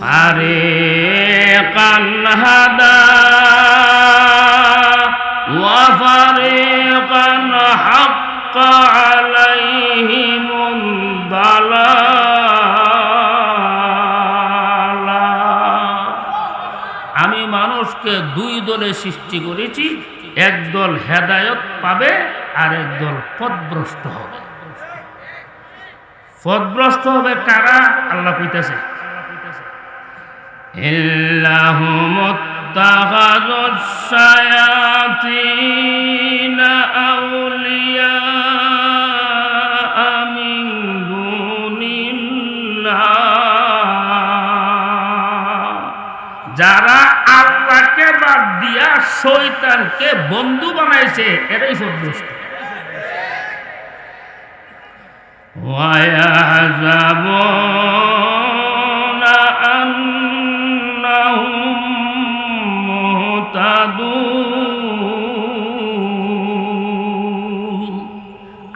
ফারিকান হাদা ওয়া ফারিকান হাক্কা আলাইহিমুদ দালালা। আমি মানুষকে দুই দলে সৃষ্টি করেছি, একদল হেদায়েত পাবে আর একদল পথভ্রষ্ট হবে। পথভ্রষ্ট হবে কারা? আল্লাহ কইতেছে ইল্লাহুমুত্তাখাযুস শায়াতিনা আউলিয়া মিন দুনিল্লাহ। যারা আল্লাহকে বাদ দিয়া শয়তানকে বন্ধু বানাইছে এরাই পথভ্রষ্ট। ওয়ায়াহযাবুনা আন্নাহুম মুহতাদুন।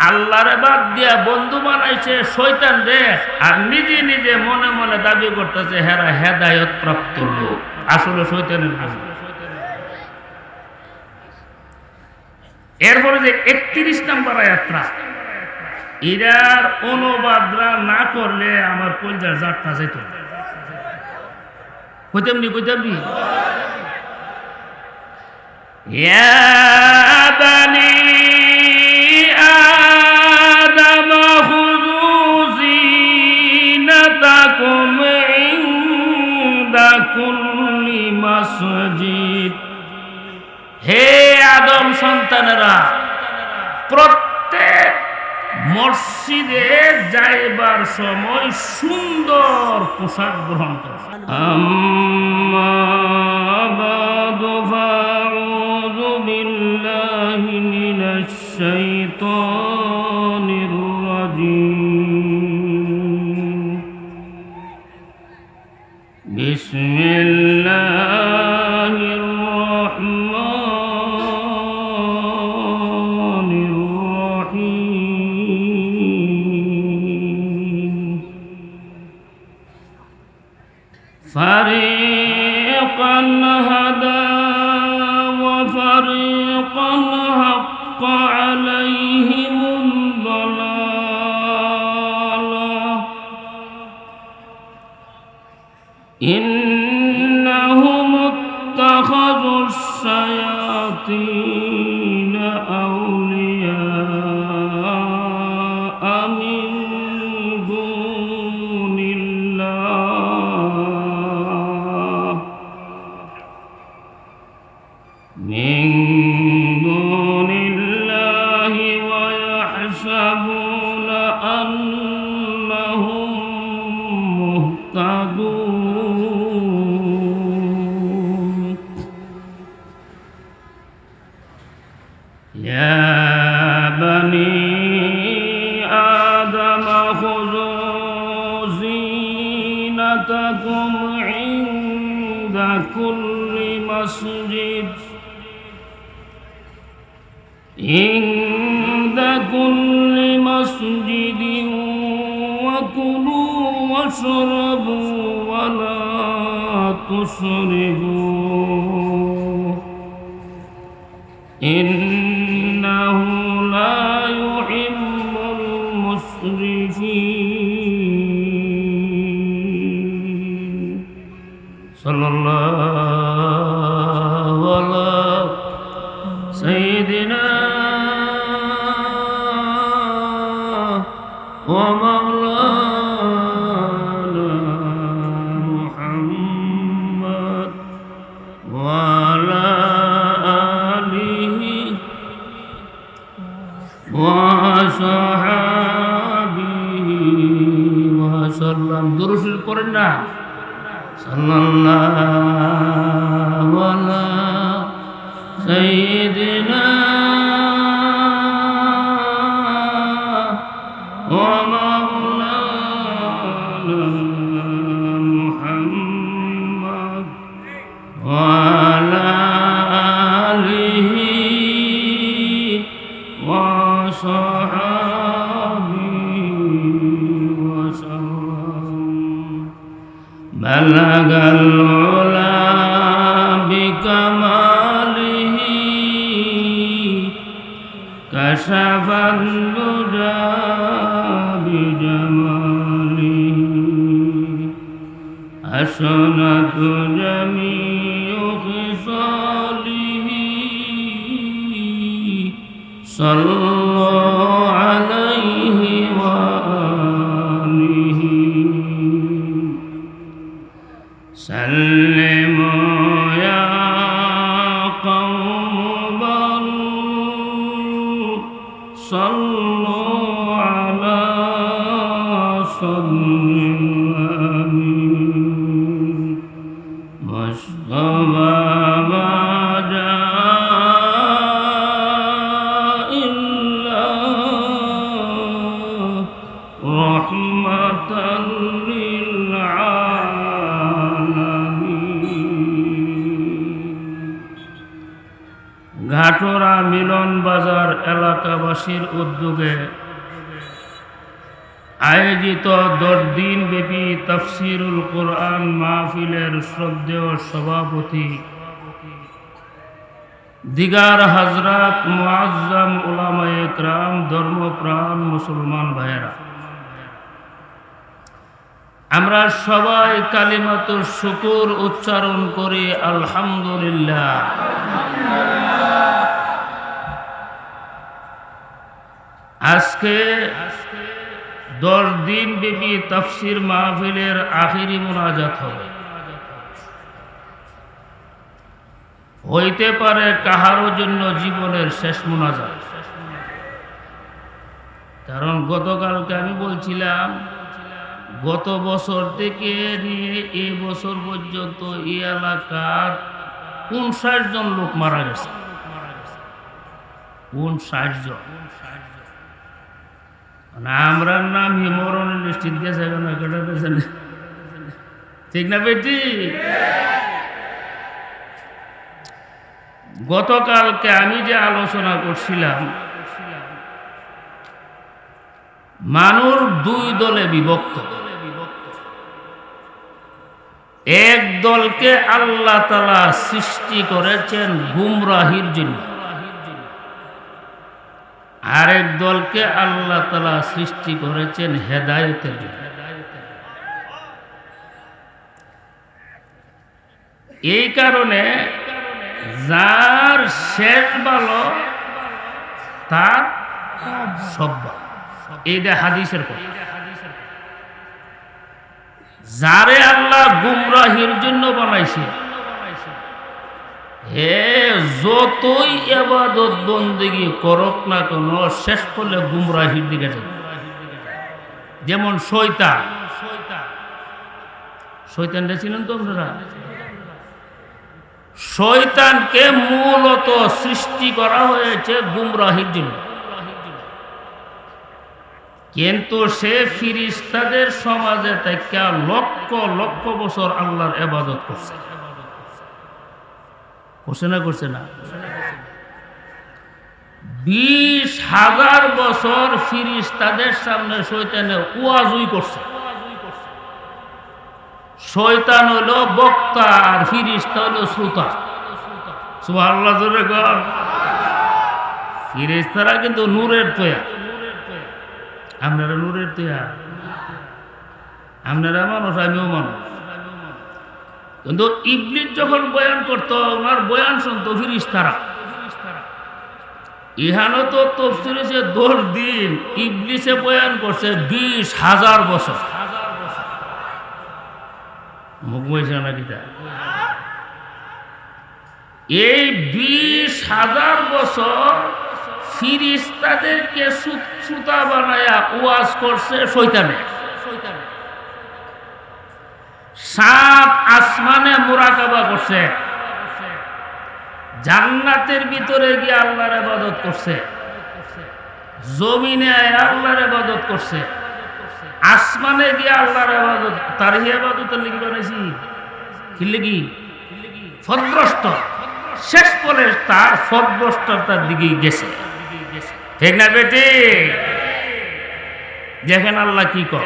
আল্লাহরে বাদ দিয়া বন্ধু বানাইছে শয়তান রে, আর নিজে নিজে মনে মনে দাবি করতেছে হেরা হেদায়েত প্রাপ্ত লোক, আসলে শয়তানের বন্ধু। এরপরে যে 31 নম্বর আয়াতটা, এটার অনুবাদরা না করলে আমার কলজার জাতটা যেত। কইতামনি ইয়া বানি আদম খুযু যিনাতাকুম ইনদা কুল্লি মাসজিদ। হে আদম সন্তানেরা, প্রত্যেক মসজিদে যাইবার সময় সুন্দর পোশাক গ্রহণ করো। আম্মা বাদু ফাউযু বিল্লাহি মিনাশ শাইতানির রাজীম। বিসমিল্লাহির রাহমানির রাহিম। ফারিকান হাদা ওয়া ফারিকান হাক্কা আলাইহিমুদ দালালা। ইন্নাহুম ইত্তাখাযুস শায়াতিনা আউলিয়া মিন দুনিল্লাহ ওয়া ইয়াহসাবুনা আন্নাহুম মুহতাদুন। ইয়া বানি আদম খুযু যিনাতাকুম ইনদা কুল্লি মাসজিদ ইনদা কুল্লি মাসজিদিন ওয়া কুলু ওয়াশরাবু ওয়া লা তুসরিফু ইন্নাহু লা ইউহিব্বুল মুসরিফিন। সাল্লাল্লাহু আলা সাইয়্যিদিনা ওয়া মাওলানা মুহাম্মদ ওয়া আলা আলিহি ওয়া সাহাবিহি ওয়া সাল্লাম। দুরূদ শরীফ পড়েন না। সাল্লাল্লাহু আলা সাইয়্যিদিনা ওয়া মাওলানা মুহাম্মদ ওয়া আলা আলিহি ওয়া সাহাবিহি ওয়া সাল্লাম। বালা بلغ العلا بكماله كشف الدجى بجماله حسنت جميع خصاله صلوا عليه وآله سلموا يا قوم بل صلوا على صدر الأمين مصطفى ما جاء إلا رحمة ঘাটরা মিলন বাজার এলাকাবাসীর উদ্যোগে আয়োজিত 10 দিন ব্যাপী তাফসিরুল কোরআন মাহফিলের শ্রদ্ধেয় সভাপতি দিগার হযরত মুআজ্জম উলামায়ে কেরাম, ধর্মপ্রাণ মুসলমান ভাইয়েরা, আমরা সবাই কালিমাতুশ শুকর উচ্চারণ করি আলহামদুলিল্লাহ। আজকে 10 দিন ব্যাপী তাফসির মাহফিলের আখিরি মুনাজাত হবে। হইতে পারে কাহারও জন্য জীবনের শেষ মুনাজাত, কারণ গতকালকে আমি বলছিলাম গত বছর থেকে নিয়ে এই বছর পর্যন্ত এই এলাকার 59 জন লোক মারা গেছে। 59 জন। আমরা নাম মরণ নিশ্চিত গেছে, ঠিক না বেটি? গতকালকে আমি যে আলোচনা করছিলাম, মানুষ 2 দলে বিভক্ত। এক দলকে আল্লাহ তাআলা সৃষ্টি করেছেন গুমরাহির জন্য, আরেক দলকে আল্লাহ তাআলা সৃষ্টি করেছেন হেদায়েতের জন্য। এই কারণে যার শেষ ভালো তার সব ভালো, এইটা হাদিসের কথা। যারে আল্লাহ গুমরাহির জন্য বানাইছে, হে যতই ইবাদত বন্দেগী করক না কেন শেষ করলে গুমরাহির দিকে যাবে। যেমন শয়তান, শয়তানটা ছিলেন তো আপনারা? শয়তানকে মূলত সৃষ্টি করা হয়েছে গুমরাহির জন্য, কিন্তু সে ফিরিস্তাদের সমাজে থেকে লক্ষ লক্ষ বছর আল্লাহর ইবাদত করছে। করছে না? করছে না? 20,000 বছর ফিরিস্তাদের সামনে শয়তানে ওয়াজই করছে। শয়তান হলো বক্তা আর ফিরিস্তা হলো শ্রোতা। সুবহানাল্লাহ জোরে কর। ফিরিস্তারা কিন্তু নূরের তৈয়া, আপনারা নূরের তৈয়া, আপনারা মানুষ, আমিও মানুষ। কিন্তু ইবলিস যখন বয়ান করত, ওনার বয়ান শুনতো ফিরিস্তারা। ইহানো তো তাফসীরে 10 দিন ইবলিসে বয়ান করছে 20,000 বছর। মুখ বইছে নাকি তা? এই 20,000 বছর ফিরিস্তাদেরকে সুতা বানায়া ওয়াজ করছে শয়তানে। 7 আসমানে মুরাকাবা করছে, জান্নাতের ভিতরে গিয়ে আল্লাহর ইবাদত করছে, জমিনে আল্লাহর ইবাদত করছে, আসমানে গিয়ে আল্লাহর ইবাদত। তার ইবাদতের লাগি বানাইছি কি লাগি? ফদ্রষ্ট। শেষ পরে তার ফদ্রষ্টতার দিকে গেছে, ঠিক না বেটি? দেখেন আল্লাহ কি কর।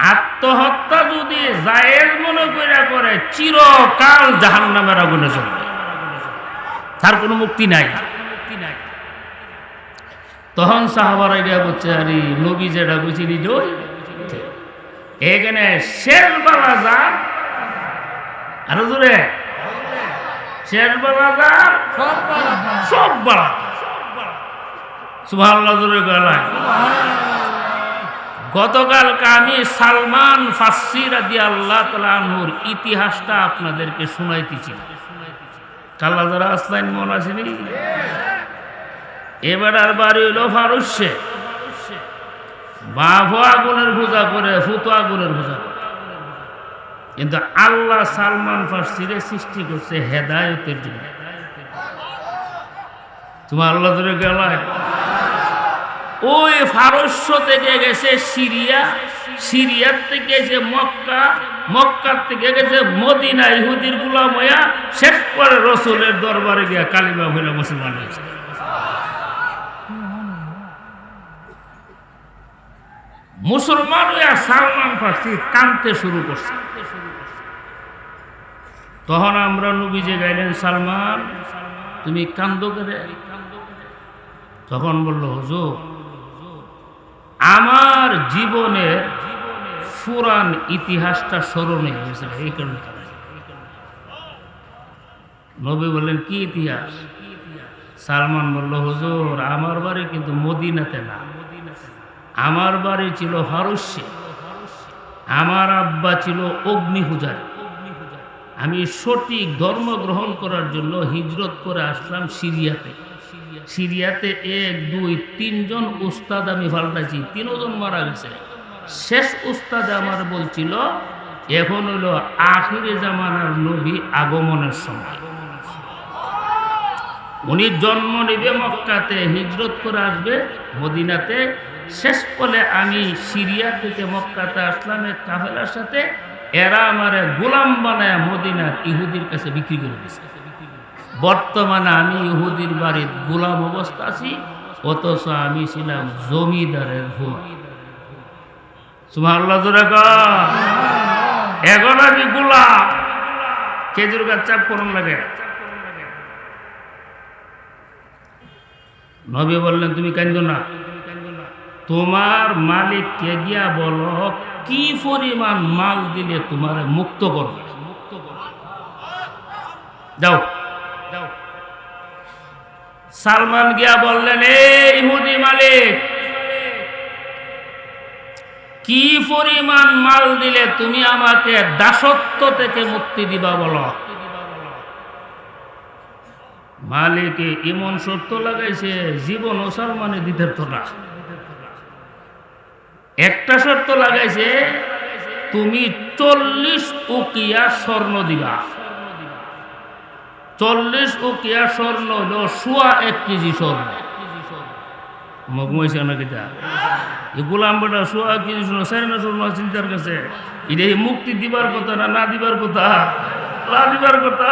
আত্মহত্যা যদি জায়েজ মনে করে চিরকাল জাহান্নামের আগুনে জ্বলবে, তার কোনো মুক্তি নাই। তখন সাহাবারা গিয়া বলছে, আরে নবী যেটা বুঝিনি ওই এখানে শেরবালা যা, আরো জোরে শেরবালা যা সব বালা। সুবহানাল্লাহ জোরে গলায়। গতকালকে আমি সালমান ফার্সি রাদিয়াল্লাহু তাআলা আনহুর ইতিহাসটা আপনাদেরকে শুনাইতেছি। কাল্লা যারা আসলাইন মন আসেনি। এবার আর বাড়ি হইল ফারুসে, বাপ আগুনের পূজা করে, ফুতো আগুনের পূজা করে। কিন্তু আল্লাহ সালমান ফার্সিরে সৃষ্টি করছে হেদায়েতের জন্য। তোমার আল্লাহ ধরে গেল ওই ফারস্য থেকে গেছে সিরিয়া, সিরিয়ার থেকে গেছে মক্কা, মক্কার থেকে গেছে মদিনা, ইহুদির গোলাম হইয়া শেষ করে রসুলের দরবারে গিয়া কালিমা হইলা মুসলমান হয়েছে। মুসলমান হইয়া সালমান ফার্সি কাঁদতে শুরু করছে। তখন আমরা নবীজি গাইলেন, সালমান তুমি কান্দো করে? তখন বলল, হুজুর আমার জীবনের পুরান ইতিহাসটা স্মরণে হয়েছে, এই কারণে। নবী বললেন, কি ইতিহাস? সালমান বলল, হুজুর আমার বাড়ি কিন্তু মদিনাতে না, আমার বাড়ি ছিল ফারস্যে, আমার আব্বা ছিল অগ্নিপূজারী। আমি সঠিক ধর্ম গ্রহণ করার জন্য হিজরত করে আসলাম সিরিয়াতে। সিরিয়াতে 1, 2, 3 জন উস্তাদ আমি পাল্টাইছি, 3 জন মারা গেছে। শেষ উস্তাদ আমার বলছিল, এখন হলো আখিরে জামানার নবী আগমনের সময়। উনি জন্ম নেবে মক্কাতে, হিজরত করে আসবে মদিনাতে। শেষ পলে আমি সিরিয়া থেকে মক্কাতে আসলাম এক কাফেলার সাথে, এরা আমার গোলাম বানায় মদিনার ইহুদির কাছে বিক্রি করে দিয়েছে। বর্তমানে আমি ইহুদির বাড়ির গোলাম অবস্থা আছি, অথচ আমি ছিলাম জমিদারের ভূ। সুবহানাল্লাহ জোরে কর। এখন আমি গোলাম, খেজুর গাছ চাপ করুন লাগে। নবী বললেন, তুমি কান্দো না, তোমার মালিককে গিয়া বলো কি পরিমাণ মাল দিলে তোমার মুক্ত করবে। যাও। সালমান গিয়া বললেন, এই ইহুদি মালিক, কি পরিমাণ মাল দিলে তুমি আমাকে দাসত্ব থেকে মুক্তি দিবা বলো। মালিকে এমন শর্ত লাগাইছে, জীবন ও সালমানে দিতে তো না। একটা শর্ত লাগাইছে, তুমি 40 উকিয়া স্বর্ণ দিবা। 40 উকিয়া স্বর্ণ হলো 1.25 কেজি স্বর্ণ। মগমইছে না কিটা এগুলো আমরা 1.25 কেজি স্বর্ণ, সাইনা স্বর্ণ চিন্তার কাছে। এটা মুক্তি দিবার কথা না, না দিবার কথা? না দিবার কথা।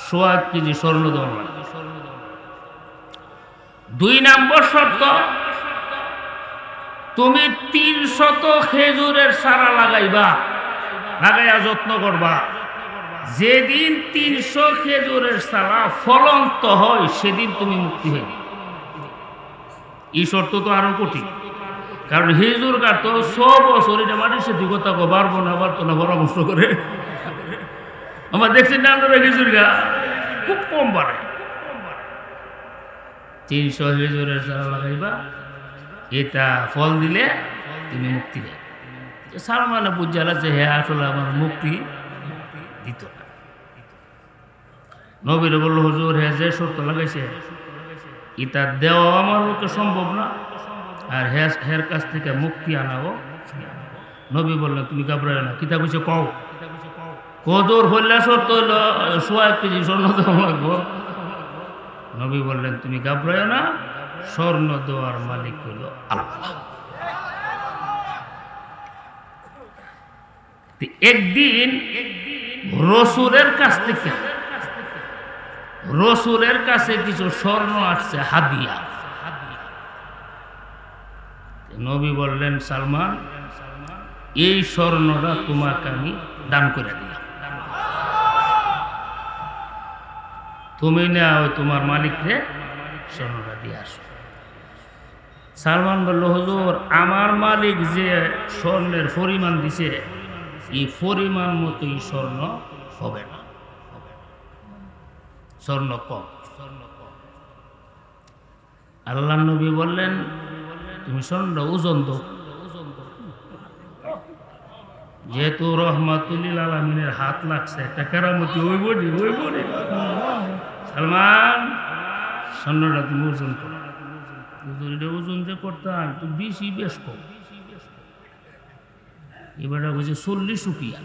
1.25 কেজি স্বর্ণ দেওয়া। 2 নম্বর শর্ত, তুমি 300 খেজুরের চারা লাগাইবা, লাগাইয়া যত্ন করবা। যেদিন 300 খেজুরের চারা ফলন্ত হয় সেদিন তুমি মুক্তি হইবে। এই শর্ত তো আরো কঠিন, কারণ খেজুর গাছ তো 100 বছর এটা মাটির সাথে কথা বাড়বো না বাড়তো না পরামর্শ করে। আমরা দেখছি না, খেজুর গাছ খুব কম বাড়ে। 300 খেজুরের চারা লাগাইবা, এটা ফল দিলে তুমি মুক্তি দেবে। সালমানে বুঝাল যে হ্যাঁ আসলে আমার মুক্তি দিত না। নবীরে বলল, হুজুর হ্যাঁ যে শর্ত লাগাইছে এটা দেওয়া আমার পক্ষে সম্ভব না, আর হের কাছ থেকে মুক্তি আনাও। নবী বললেন, তুমি ঘাবড়ায় না, কিতা কইছে কও। কজোর হইলে শর্ত হইল 1.25 কেজি স্বর্ণ দেওয়া লাগবো। নবী বললেন, তুমি ঘাবড়ায় না, স্বর্ণ দেওয়ার মালিক হইল আল্লাহ। একদিন রসুলের কাছে কিছু স্বর্ণ আসছে হাদিয়া। নবী বললেন, সালমান, এই স্বর্ণটা তোমাকে আমি দান করে দিলাম, তুমি না ওই তোমার মালিককে স্বর্ণটা দিয়ে আসো। সালমান বলল, হুজুর, আমার মালিক যে স্বর্ণের পরিমাণ দিছে এই পরিমাণ মতোই স্বর্ণ হবে না, স্বর্ণ কম। আল্লাহ নবী বললেন, তুমি স্বর্ণটা ওজন দাও। যেহেতু রহমাতুল্লিল আলামিনের হাত লাগছে, একটা কেরামতি ওই বডি সালমান, স্বর্ণটা তুমি ওজন করো। ওজন যে করতাম তো বেশি বেশ কম। এবার বলছে 40 রুপিয়া।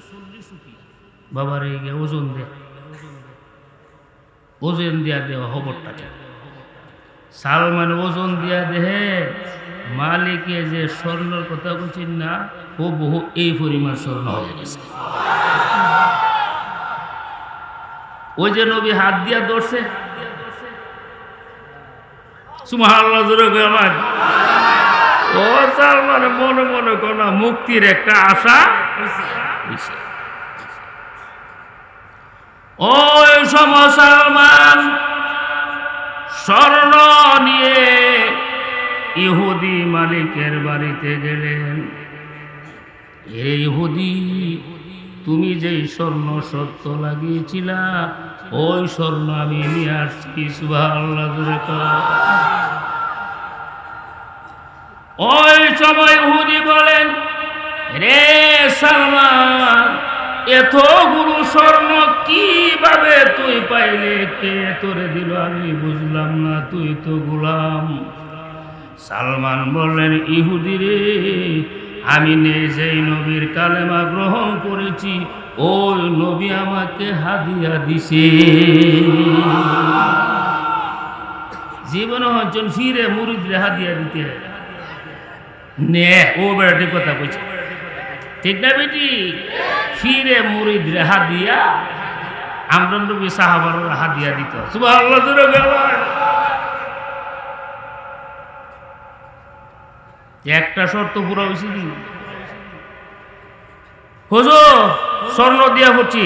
বাবার এই ওজন দে, ওজন দিয়া দেওয়া খবরটাকে। সালমান ওজন দিয়া দেহে মালিকে যে স্বর্ণের কথা বলছেন না, ও বহু এই পরিমাণ স্বর্ণ হয়ে গেছে। ওই যে নবী হাত দিয়া ধরছে, সুবহানাল্লাহ জোরে বলেন। ও সালমান মনে মনে কোন মুক্তির একটা আশা হইছে। ওই সময় সালমান স্বর্ণ নিয়ে ইহুদি মালিকের বাড়িতে গেলেন। হে ইহুদি, তুমি যেই স্বর্ণ শর্ত লাগিয়েছিলা ওই স্বর্ণ আমি নিয়ে আসছি। সুবহানাল্লাহ জোরে কর। ওই সময় ইহুদি বলেন, রে সালমান, এতগুলো স্বর্ণ কিভাবে তুই পাইলে? কে তোরে দিল? আমি বুঝলাম না, তুই তো গোলাম। সালমান বললেন, ইহুদি রে, আমি যেই নবীর কালেমা গ্রহণ করেছি ওই নবী আমাকে হাদিয়া দিছে। জীবনে হচ্ছেন ফিরে মুরিদরে হাদিয়া দিতে নে, ও বেড়াটি কথা কইছে, ঠিক না বেটি? ফিরে মুরিদরে হাদিয়া আমরা নবী সাহাবার হাদিয়া দিত। সুবহানাল্লাহ জোরে বলেন। একটা শর্ত পুরো হয়েছে কি? হুজুর, স্বর্ণ দিয়া হচ্ছি,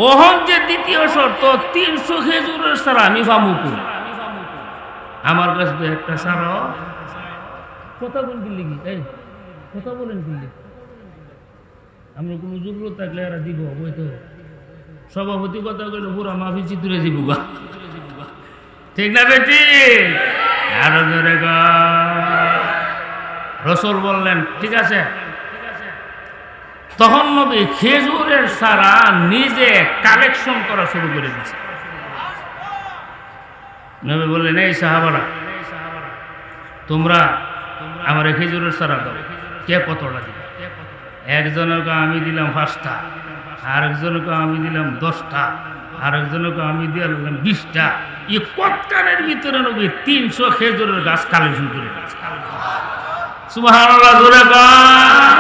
ওহন যে দ্বিতীয় শর্ত 300 খেজুরের সারা আমি ফামুকু। আমার কাছে তো একটা সারা। কথা বলেন কি লিখি? এই কথা বলেন কি লিখি? আমরা কোনো যোগ্য থাকলে এরা দিব বই তো। সভাপতি কথা কইলে পুরা মাফি চিত্রে দিব গা, ঠিক না বেটি? আরো জোরে গা। রসুল বললেন, ঠিক আছে। তখন নবী খেজুরের সারা নিজে কালেকশন করা শুরু করে দিয়েছে। নবী বললেন, এই সাহাবারা, তোমরা আমার খেজুরের সারা দাও। কে কতটা দিবে? একজনকে আমি দিলাম 5টা, আরেকজনকে আমি দিলাম 10টা, আরেকজনকে আমি দিলাম 20টা। এই কতকারের ভিতরে নবী 300 খেজুরের গাছ কালেকশন করে দিয়েছে। সুবহানাল্লাহ জোরে বল।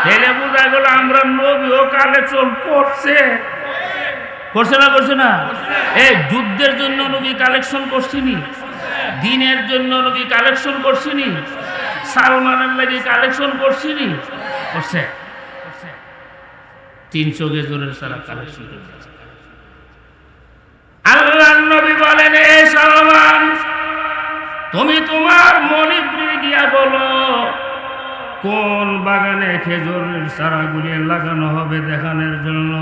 তাহলে বোঝা গেল আমরা নবীও কালেকশন করছে, করছে না? করছে না? এই যুদ্ধের জন্য নবী কালেকশন করছিনি, দিনের জন্য নবী কালেকশন করছিনি, সালমানের লাগি কালেকশন করছিনি, করছে। 300 খেজুরের সারা কালেকশন করে দিয়েছে। আল্লাহর নবী বলেন, এ সালমান, তুমি তোমার মনিবরে গিয়া বলো কোন বাগানে খেজুরের চারাগুলি লাগানো হবে দেখানোর জন্য।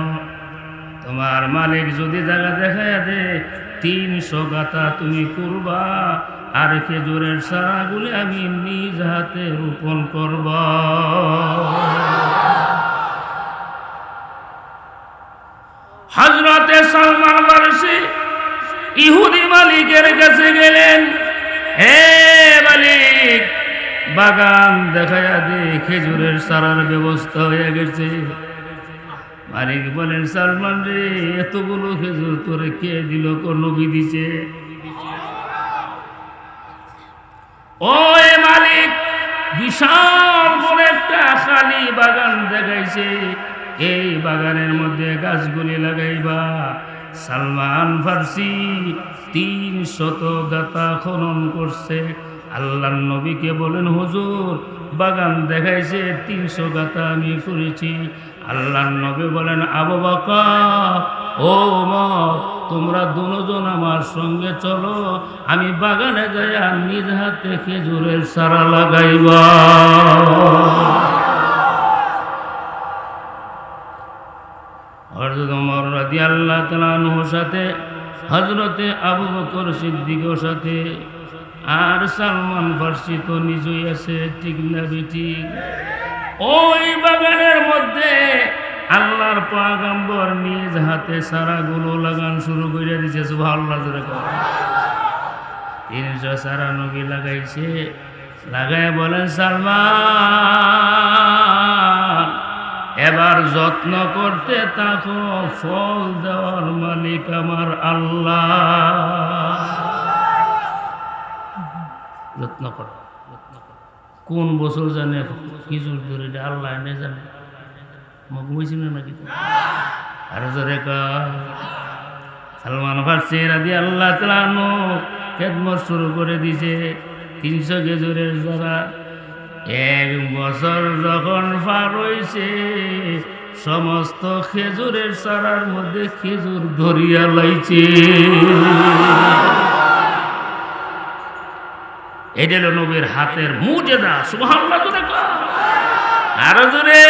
তোমার মালিক যদি জায়গা দেখায় দে 300 গাতা তুমি করবা, আর খেজুরের চারাগুলি আমি নিজ হাতে রোপণ করব। হযরতে সালমান ফারসি ইহুদি মালিকের কাছে গেলেন, হে মালিক, বাগান দেখায়া দে, খেজুরের চারার ব্যবস্থা হয়ে গেছে। মালিক বলেন, সালমান রে, এতগুলো খেজুর তোরে কে দিল? কোন নবী দিছে? ওই মালিক বিশাল বড় একটা খালি বাগান দেখাইছে, এই বাগানের মধ্যে গাছগুলি লাগাইবা। সালমান ফারসি 300 গাতা খনন করছে, আল্লাহর নবীকে বলেন, হুজুর বাগান দেখাইছে 300 গাতা আমি করেছি। আল্লাহর নবী বলেন, আবু বকর ও ওমর, তোমরা দুজন আমার সঙ্গে চলো, আমি বাগানে যাইয়া নিজ হাতে খেজুরের চারা লাগাইবা। হযরত ওমর রাদিয়াল্লাহু তাআলা আনহুর সাথে হযরতে আবু বকর সিদ্দিকের সাথে আর সালমান ফার্সি তো নিজেই আছে, ঠিক না বেঠিক? ওই বাগানের মধ্যে আল্লাহর পয়গম্বর নিজ হাতে চারাগুলো লাগান শুরু করে দিয়েছে। সুবহানাল্লাহ। 300 চারা নবী লাগাইছে। লাগায় বলেন, সালমান এবার যত্ন করতে থাকো, ফল দেওয়ার মালিক আমার আল্লাহ। যত্ন করো। কোন বছর জানে খেজুর ধরে আল্লাহ এনে জানে, ঘুমাইছিল নাকি? আর জোরে সালমান ফার্সি রাদিয়াল্লাহু তাআলা আনহু খেদমত শুরু করে দিয়েছে। 300 খেজুরের চারা। 1 বছর যখন পার হইছে, সমস্ত খেজুরের চারার মধ্যে খেজুর ধরিয়া লাইছে। এটা হলো নবীর হাতের মুজিজা। সুবহানাল্লাহ। আর জোরে,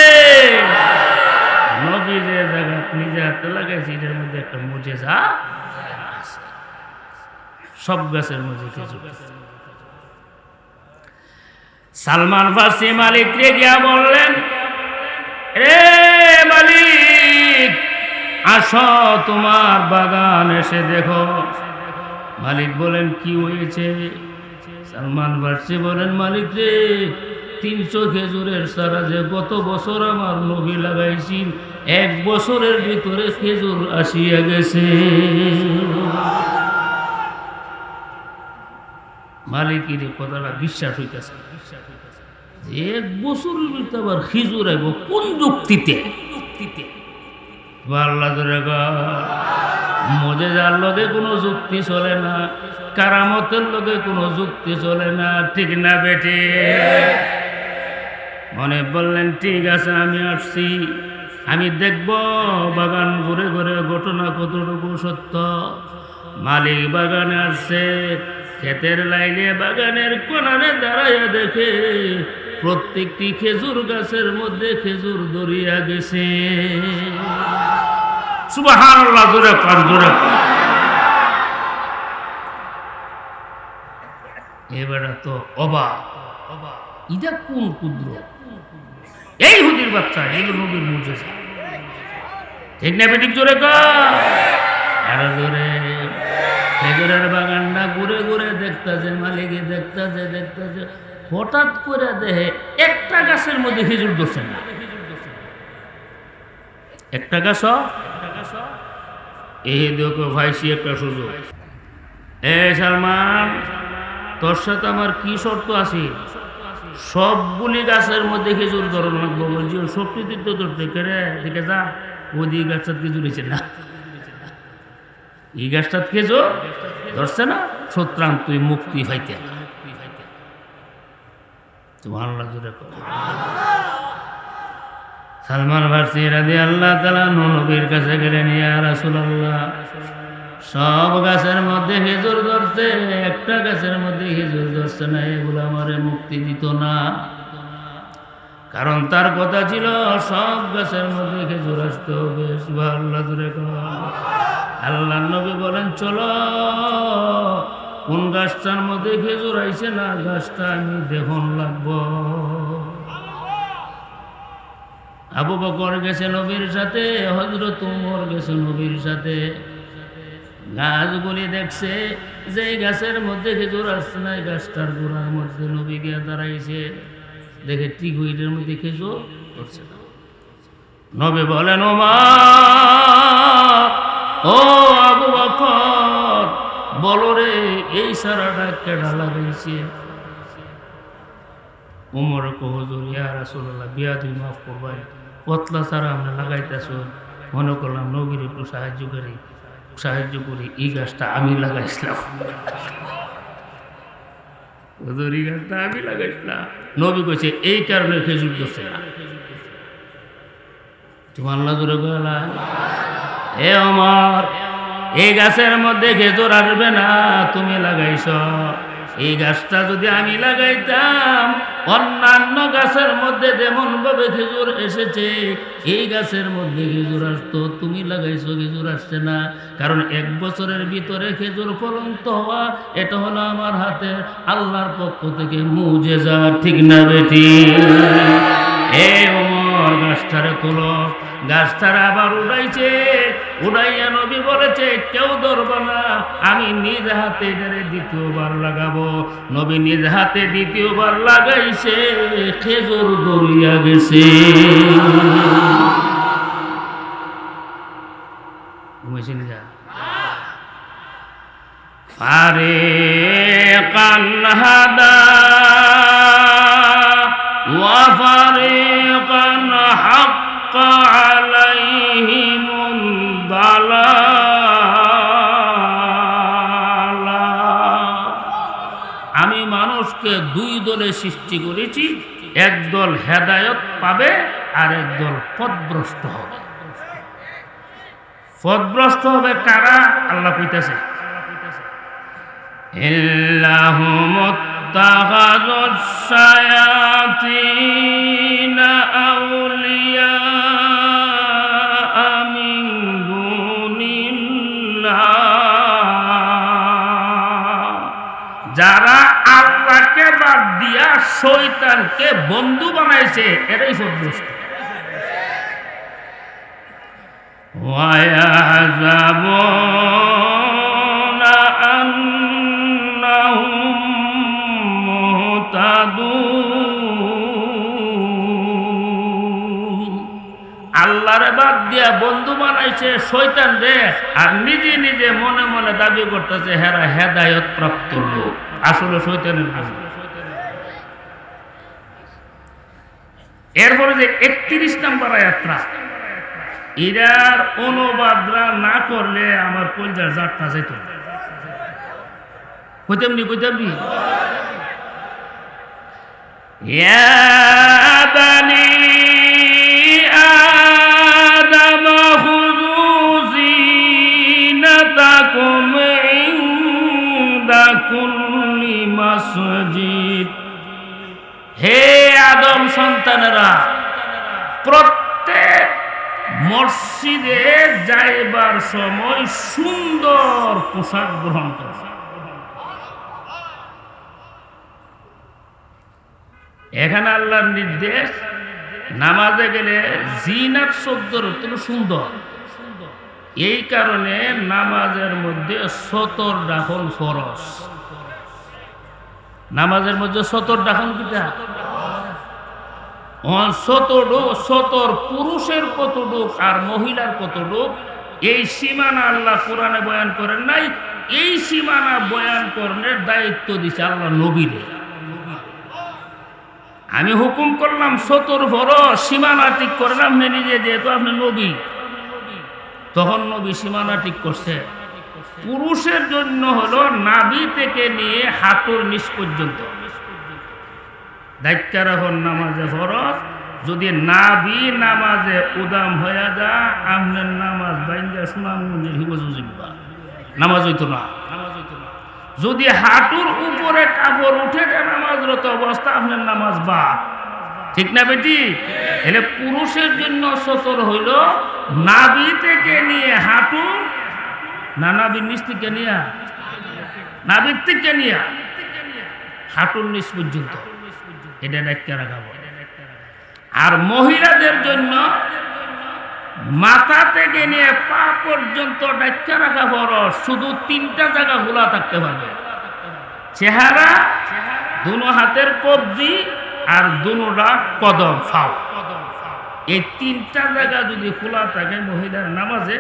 নবী যে জায়গা নিজে হাতে লাগাইছে, এটার মধ্যে একটা মুজিজা আছে। সব গাছের মধ্যে খেজুর। সালমান ফার্সি মালিককে গিয়া বললেন, রে মালিক, আসো তোমার বাগান এসে দেখো। মালিক বলেন, কি হয়েছে? সালমান ফার্সি বলেন, মালিক রে, 300 খেজুরের চারা যে গত বছর আমার নবী লাগাইছি, 1 বছরের ভিতরে খেজুর আসিয়া গেছে। মালিকের কথাটা বিশ্বাস হইতেছে। 1 বছরের ভিতরে আবার খেজুর আইব কোন যুক্তিতে? আল্লাহ ধরে মুজিজার লগে কোনো যুক্তি চলে না, কারামতের লগে কোনো যুক্তি চলে না, ঠিক না বেটে? মনে বললেন, ঠিক আছে, আমি আসছি, আমি দেখব বাগান ঘুরে ঘুরে ঘটনা কতটুকু সত্য। মালিক বাগানে আসছে, ক্ষেতের লাইনে বাগানের কোণারে দাঁড়াইয়া দেখে প্রত্যেকটি খেজুর গাছের মধ্যে খেজুর ধরিয়া গেছে। সুবহানাল্লাহ। জোরে কান, জোরে। এবার তো অবাক, এটা কোন কুদ্র? এই হুদির বাচ্চা, এগুলো নবীর মুজিজা, ঠিক না বেঠিক? জোরে কান, আরো জোরে। খেজুরের বাগানটা ঘুরে ঘুরে দেখতেছে, মালিকে দেখতেছে। হঠাৎ করে দেখে একটা গাছের মধ্যে খেজুর ধরছে না। একটা গাছ, এই দেখো ভাইসি একটা সুযোগ। এ সালমান, তোর সাথে আমার কি শর্ত আছে? সবগুলি গাছের মধ্যে খেজুর ধরন লাগবো। বলছি সবটি তো ধরতে কেড়ে দেখে যা, ওই গাছটা খেজুর হয়েছে না, এই গাছটা খেজুর ধরছে না, সুতরাং তুই মুক্তি পাইতে। সালমান ফার্সি রাদিয়াল্লাহু তাআলা নবীর কাছে গেলেন, ইয়া রাসূলুল্লাহ, সব গাছের মধ্যে খেজুর ধরছে, একটা গাছের মধ্যে খেজুর ধরছে না, এগুলো আমারে মুক্তি দিত না। কারণ তার কথা ছিল সব গাছের মধ্যে খেজুর আসতে হবে। সুবহানাল্লাহ। আল্লাহর নবী বলেন, চলো, কোন গাছটার মধ্যে খেজুর আইছে না, গাছটা আমি দেখুন লাগবো। আবু বকর গেছে নবীর সাথে, হযরত ওমর গেছে নবীর সাথে। গাছগুলি দেখছে যে গাছের মধ্যে খেজুর আসছে না, গাছটার গোড়ার মধ্যে নবী গিয়ে দাঁড়াইছে, দেখে ঠিক ওইটার মধ্যে খেজুর করছে না। নবী বলেন, ওমর, ও আবু বকর, বলো রে, এই সারাটা কেডা লাগাইছে? ওমর কো, হুজুর, ইয়া রাসূলুল্লাহ, বিয়াদি মাফ করবেন, পতলা সারা আমরা লাগাইতেছ, মনে করলাম নবীর একটু সাহায্য করি, এই গাছটা আমি লাগাইছিলাম। হুজুর এই গাছটা আমি লাগাইছিলাম। নবী কইছে এই কারণে খেজুর ধরছে না। সুবহানাল্লাহ জোরে বলা। এ ওমর, এই গাছের মধ্যে খেজুর আসবে না, তুমি লাগাইছ। এই গাছটা যদি আমি লাগাইতাম, অন্যান্য গাছের মধ্যে যেমন ভাবে খেজুর এসেছে এই গাছের মধ্যে খেজুর আসতো, তুমি লাগাইছো খেজুর আসছে না। কারণ 1 বছরের ভিতরে খেজুর ফলন্ত হওয়া, এটা হলো আমার হাতে আল্লাহর পক্ষ থেকে মুজেজা। ঠিক না বেটি? এ ওমর, গাছটারে তোলো। গাছটারে আবার উড়াইছে, উড়াইয়া নবী বলেছে কেউ ধরবে না, আমি নিজ হাতে এটারে দ্বিতীয়বার লাগাবো। নবী নিজ হাতে দ্বিতীয়বার লাগাইছে, খেজুর দরিয়া গেছে। ঘুমাইছে না? ফারিকান হাদা ওয়া ফারিকান হাক্কা আলাইহিমুদ দালালা। আমি মানুষকে 2 দলে সৃষ্টি করেছি, এক দল হেদায়েত পাবে আর এক দল পথভ্রষ্ট হবে। পথভ্রষ্ট হবে কারা? আল্লাহ কইতেছে ইল্লাহুমুত্তাখাযুস শায়াতিনা আউলিয়া মিন দুনিল্লাহ। যারা আল্লাহকে বাদ দিয়া শয়তানকে বন্ধু বানাইছে এরাই পথভ্রষ্ট। ওয়ায়াযাবুনা আন্নাহুম মুহতাদুন। আল্লাহরে বাদ দিয়া বন্ধু বানাইছে শয়তান রে, আর নিজে নিজে মনে মনে দাবি করতেছে হেরা হেদায়েত প্রাপ্ত লোক। আসলে শয়তানের বন্ধু। এরপরে যে 31 নম্বর আয়াতটা, এটার অনুবাদরা না করলে আমার কলজার জাতটা যেত। কইতামনি ইয়া বানি আদম খুযু যিনাতাকুম ইনদা কুল্লি মাসজিদ। হে আদম সন্তানেরা, প্রত্যেক মসজিদে যাইবার সময় সুন্দর পোশাক গ্রহণ কর। এখানে আল্লাহর নির্দেশ, নামাজে গেলে জিনাত শব্দের অর্থ সুন্দর। এই কারণে নামাজের মধ্যে সতর রাখন ফরজ। নামাজের মধ্যে সতর রাখন কিটা? সতর পুরুষের কতটুক আর মহিলার কতটুক, এই সীমানা আল্লাহ কোরআনে বয়ান করেন নাই। এই সীমানা বয়ান করার দায়িত্ব দিছে আল্লাহ নবীরে। আমি হুকুম করলাম সতর ফরজ, সীমানা ঠিক করেন আপনি নিজে, যেহেতু আপনি নবী। তখন নবী সীমানা ঠিক করছে। পুরুষের জন্য হলো নাভি থেকে নিয়ে হাঁটুর নিচ পর্যন্ত দায়িত্ব রাখুন নামাজে ফরজ। যদি নাভি নামাজে উদাম হয়ে যা, আপনার নামাজ বাইন্দা সুনামগঞ্জের হিবজুজিব্বা নামাজ হইতো না। যদি হাঁটুর উপরে কাপড় উঠে যায় নামাজরত অবস্থা, আপনার নামাজ বাদ। ঠিক না বেটি? এলে পুরুষের জন্য সতর হইল নাভি থেকে নিয়ে হাঁটু, না নাভির নিচ থেকে নিয়ে, নাভির থেকে নিয়ে হাঁটুর নিচ পর্যন্ত, এটা ডাক্তার রাখাবো। আর মহিলাদের জন্য মাথা থেকে নিয়ে পা পর্যন্ত ডাক্তার রাখা ফরজ। শুধু 3টা জায়গা খোলা থাকতে পারবে, চেহারা, দুনো হাতের কবজি আর দুনোটা কদম ফাও। এই 3টা জায়গা যদি খোলা থাকে মহিলার নামাজে,